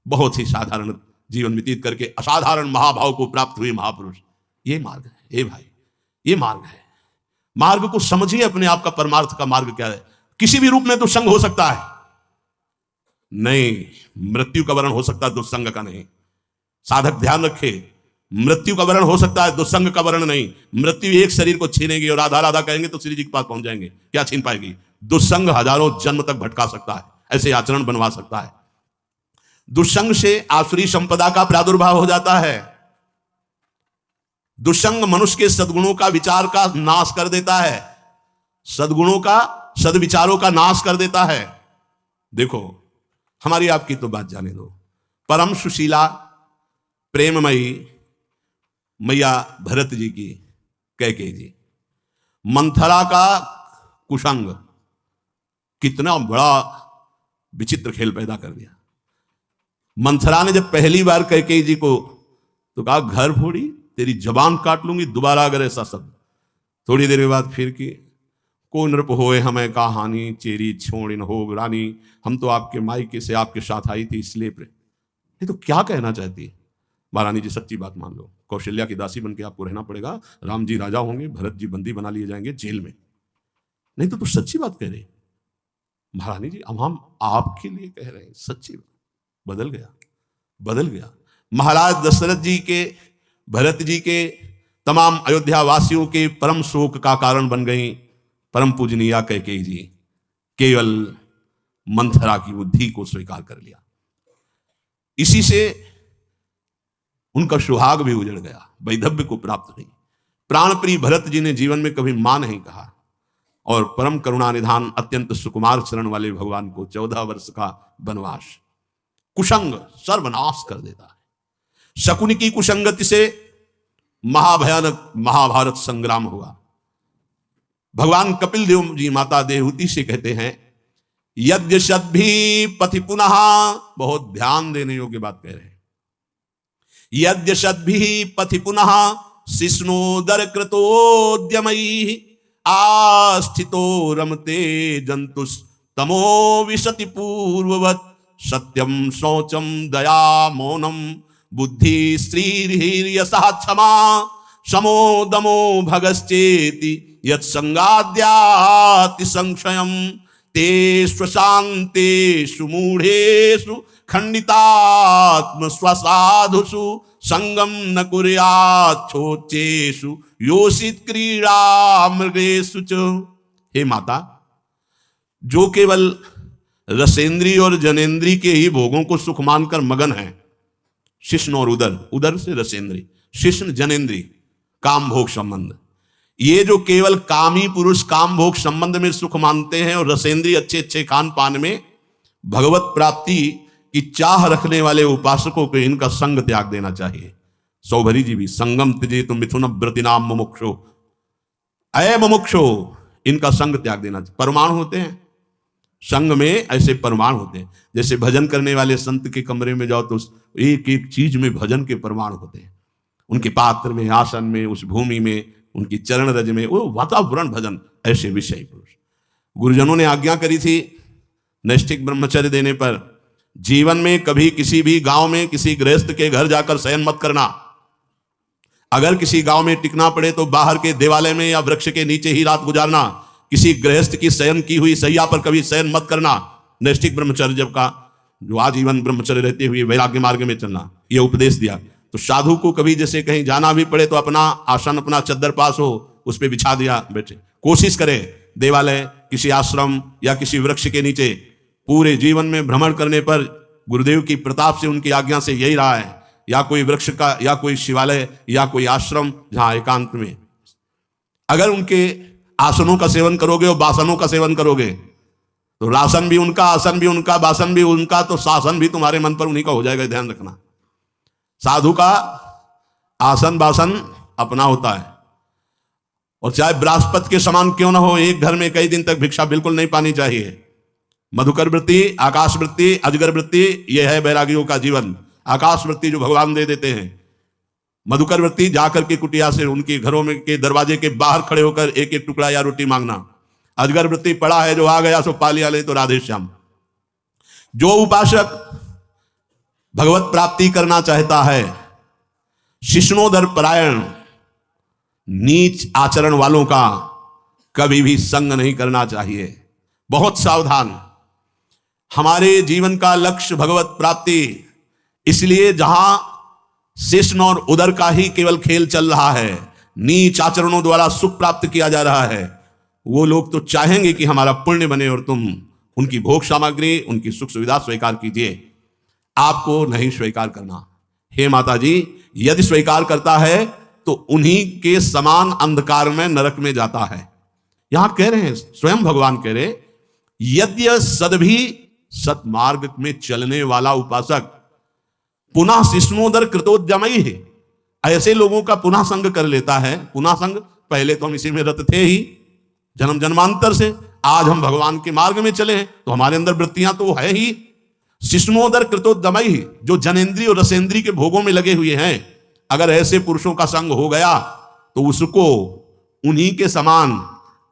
बहुत ही साधारण जीवन व्यतीत करके असाधारण महाभाव को प्राप्त हुए महापुरुष। ये मार्ग है, ए भाई, ये मार्ग है। मार्ग को समझिए, अपने आप का परमार्थ का मार्ग क्या है। किसी भी रूप में दुष्संग हो सकता है, नहीं मृत्यु का वर्ण हो सकता है, दुष्संग का नहीं। साधक ध्यान रखे, मृत्यु का वर्ण हो सकता है, दुष्संग का वर्ण नहीं। मृत्यु एक शरीर को छीनेगी और राधा राधा कहेंगे तो श्री जी के पास पहुंच जाएंगे, क्या छीन पाएगी? दुष्संग हजारों जन्म तक भटका सकता है, ऐसे आचरण बनवा सकता है। दुष्संग से आसुरी संपदा का प्रादुर्भाव हो जाता है। दुष्संग मनुष्य के सद्गुणों का विचार का नाश कर देता है, सद्गुणों का सद्विचारों का नाश कर देता है। देखो हमारी आपकी तो बात जाने दो, परम सुशीला प्रेममयी मैया भरत जी की कैकेयी जी, मंथरा का कुसंग कितना बड़ा विचित्र खेल पैदा कर दिया। मंथरा ने जब पहली बार कैकेयी जी को तो कहा, घर फोड़ी, तेरी जबान काट लूंगी दोबारा अगर ऐसा शब्द। थोड़ी देर के बाद फिर की, को नृप होए हमें कहानी, चेरी छोड़िन हो रानी, हम तो आपके मायके से आपके साथ आई थी इसलिए ये तो क्या कहना चाहती है? महारानी जी सच्ची बात मान लो, कौशल्या की दासी बनके आपको रहना पड़ेगा, राम जी राजा होंगे, भरत जी बंदी बना लिए जाएंगे जेल में, नहीं तो तू सच्ची बात कह रही। महारानी जी अब हम आपके लिए कह रहे हैं, सच्ची बात। बदल गया, बदल गया। महाराज दशरथ जी के, भरत जी के, तमाम अयोध्या वासियों के परम शोक का कारण बन गई परम पूजनीय कैकेयी जी। केवल मंथरा की बुद्धि को स्वीकार कर लिया, इसी से उनका सुहाग भी उजड़ गया, वैधव्य को प्राप्त नहीं। प्राणप्रिय भरत जी ने जीवन में कभी मां नहीं कहा, और परम करुणा निधान अत्यंत सुकुमार चरण वाले भगवान को 14 वर्ष का वनवास, कुसंग सर्वनाश कर देता है। शकुनी की कुसंगति से महाभयानक महाभारत संग्राम हुआ। भगवान कपिल देव जी माता देवहूति से कहते हैं, यद्यशद्भि पथि पुनः, बहुत ध्यान देने योग्य बात कह रहे हैं, यद्यशद्भि पथि पुनः शिष्णोदर कृतोद्यमयी, आस्थितो रमते जंतुस तमो विशति पूर्ववत, सत्यम शौचम दया मौनम बुद्धि श्रीर्यसा क्षमा, समो दमो भगश्चेति यत् संगाद्याति संशयम, ते स्वशांतेषु मूढ़ेषु खंडितात्म स्वसाधुषु, संगम न कुर्यात् छोचेषु योषित क्रीड़ा मृगेषु च। हे माता, जो केवल रसेंद्री और जनेन्द्री के ही भोगों को सुख मानकर मगन है, शिष्ण और उदर, उदर से रसेंद्री, शिष्ण जनेन्द्रीय, काम भोग संबंध। ये जो केवल कामी पुरुष काम भोग संबंध में सुख मानते हैं और रसेंद्रीय अच्छे अच्छे खान पान में भगवत प्राप्ति की चाह रखने वाले उपासकों को इनका संग त्याग देना चाहिए। सौभरी जी भी संगम त्यजे तो मिथुन व्रतिनाम मुमुक्षो, अय मुमुक्षो, इनका संग त्याग देना चाहिए। परमाणु होते हैं संग में, ऐसे परमाणु होते हैं। जैसे भजन करने वाले संत के कमरे में जाओ तो एक एक चीज में भजन के परमाणु होते हैं। उनके पात्र में, आसन में, उस भूमि में, उनकी चरण रज में, वो वातावरण भजन, ऐसे विषय पुरुष। गुरुजनों ने आज्ञा करी थी नैष्ठिक ब्रह्मचर्य देने पर, जीवन में कभी किसी भी गांव में किसी गृहस्थ के घर जाकर शयन मत करना। अगर किसी गांव में टिकना पड़े तो बाहर के देवालय में या वृक्ष के नीचे ही रात गुजारना। किसी गृहस्थ की शयन की हुई सैया पर कभी शयन मत करना। नैष्ठिक ब्रह्मचर्य जब का जो आजीवन ब्रह्मचर्य रहते हुए वैराग्य मार्ग में चलना, यह उपदेश दिया। तो साधु को कभी जैसे कहीं जाना भी पड़े तो अपना आसन, अपना चद्दर पास हो, उस पर बिछा दिया, बैठे। कोशिश करे देवालय, किसी आश्रम या किसी वृक्ष के नीचे पूरे जीवन में भ्रमण करने पर गुरुदेव की प्रताप से, उनकी आज्ञा से यही रहा है, या कोई वृक्ष का, या कोई शिवालय, या कोई आश्रम जहां एकांत में। अगर उनके आसनों का सेवन करोगे और बासनों का सेवन करोगे तो रासन भी उनका, आसन भी उनका, बासन भी उनका, तो शासन भी तुम्हारे मन पर उन्हीं का हो जाएगा, ध्यान रखना। साधु का आसन बासन अपना होता है, और चाहे बृहस्पति के समान क्यों ना हो, एक घर में कई दिन तक भिक्षा बिल्कुल नहीं पानी चाहिए। मधुकर वृत्ति, आकाश वृत्ति, अजगर वृत्ति, यह है बैरागियों का जीवन। आकाश वृत्ति जो भगवान दे देते हैं, मधुकर वृत्ति जाकर के कुटिया से उनके घरों में के दरवाजे के बाहर खड़े होकर एक एक टुकड़ा या रोटी मांगना। अजगर वृत्ति पड़ा है, जो आ गया सो पा लिया, ले तो राधे श्याम। जो उपासक भगवत प्राप्ति करना चाहता है, शिष्णोदर परायण, नीच आचरण वालों का कभी भी संग नहीं करना चाहिए। बहुत सावधान। हमारे जीवन का लक्ष्य भगवत प्राप्ति, इसलिए जहां शिष्ण और उदर का ही केवल खेल चल रहा है, नीच आचरणों द्वारा सुख प्राप्त किया जा रहा है, वो लोग तो चाहेंगे कि हमारा पुण्य बने और तुम उनकी भोग सामग्री, उनकी सुख सुविधा स्वीकार कीजिए। आपको नहीं स्वीकार करना। हे माता जी, यदि स्वीकार करता है तो उन्हीं के समान अंधकार में, नरक में जाता है। यहां कह रहे हैं, स्वयं भगवान कह रहे, यद्य सदभी सतमार्ग में चलने वाला उपासक पुनः शिष्णोदर कृतोद्यमयी है, ऐसे लोगों का पुनः संग कर लेता है। पुनः संग, पहले तो हम इसी में रत थे ही जन्म जन्मांतर से, आज हम भगवान के मार्ग में चले हैं तो हमारे अंदर वृत्तियां तो है ही। शिष्णोदर कृतोद्यमयी, जो जनेन्द्रीय और रसेंद्रीय के भोगों में लगे हुए हैं, अगर ऐसे पुरुषों का संग हो गया तो उसको उन्हीं के समान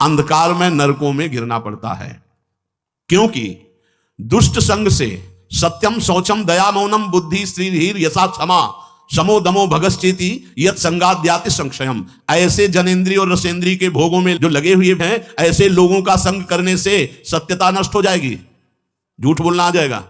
अंधकार में, नरकों में गिरना पड़ता है। क्योंकि दुष्ट संग से सत्यम शौचम दया मौनम बुद्धि श्रीधीर यशा क्षमा समो दमो भगश्चेति यत संगाद्याति संक्षयम, ऐसे जनेन्द्रीय और रसेंद्रीय के भोगों में जो लगे हुए हैं, ऐसे लोगों का संग करने से सत्यता नष्ट हो जाएगी, झूठ बोलना आ जाएगा,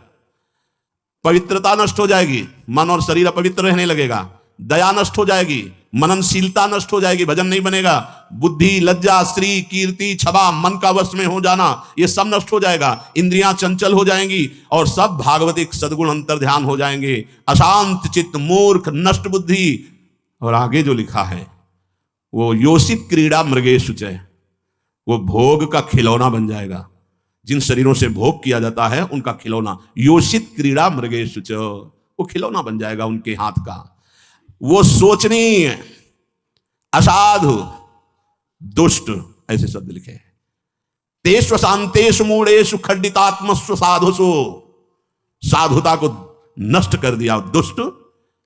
पवित्रता नष्ट हो जाएगी, मन और शरीर अपवित्र रहने लगेगा, दया नष्ट हो जाएगी, मननशीलता नष्ट हो जाएगी, भजन नहीं बनेगा, बुद्धि, लज्जा, स्त्री, कीर्ति, क्षमा, मन का वश में हो जाना, ये सब नष्ट हो जाएगा, इंद्रियां चंचल हो जाएंगी और सब भागवतिक सद्गुण अंतर ध्यान हो जाएंगे। अशांत चित्त, मूर्ख, नष्ट बुद्धि। और आगे जो लिखा है, वो योषित क्रीड़ा मृगेषु च, वो भोग का खिलौना बन जाएगा। जिन शरीरों से भोग किया जाता है उनका खिलौना, योषित क्रीड़ा मृगेषु च, वो खिलौना बन जाएगा उनके हाथ का। वो सोचनीय, असाधु, दुष्ट, ऐसे शब्द लिखे हैं। तेष्व शांतेषु मूढ़ेषु खंडितात्मस्व साधुषु, साधुता को नष्ट कर दिया। दुष्ट,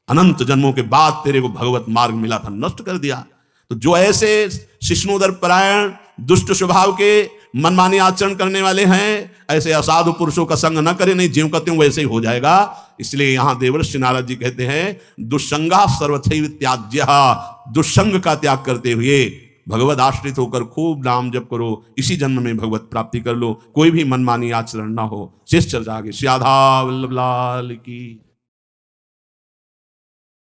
अनंत जन्मों के बाद तेरे को भगवत मार्ग मिला था, नष्ट कर दिया। तो जो ऐसे शिष्णोदर परायण, दुष्ट स्वभाव के, मनमानी आचरण करने वाले हैं, ऐसे असाधु पुरुषों का संग न करें, नहीं ज्यों का त्यों वैसे ही हो जाएगा। इसलिए यहां देवर्षि नारद जी कहते हैं, दुष्संगा सर्वथैव त्याज्यः, दुष्संग का त्याग करते हुए भगवत आश्रित होकर खूब नाम जप करो, इसी जन्म में भगवत प्राप्ति कर लो, कोई भी मनमानी आचरण ना हो। शेष चर्चा आगे। श्री राधा वल्लभ लाल की।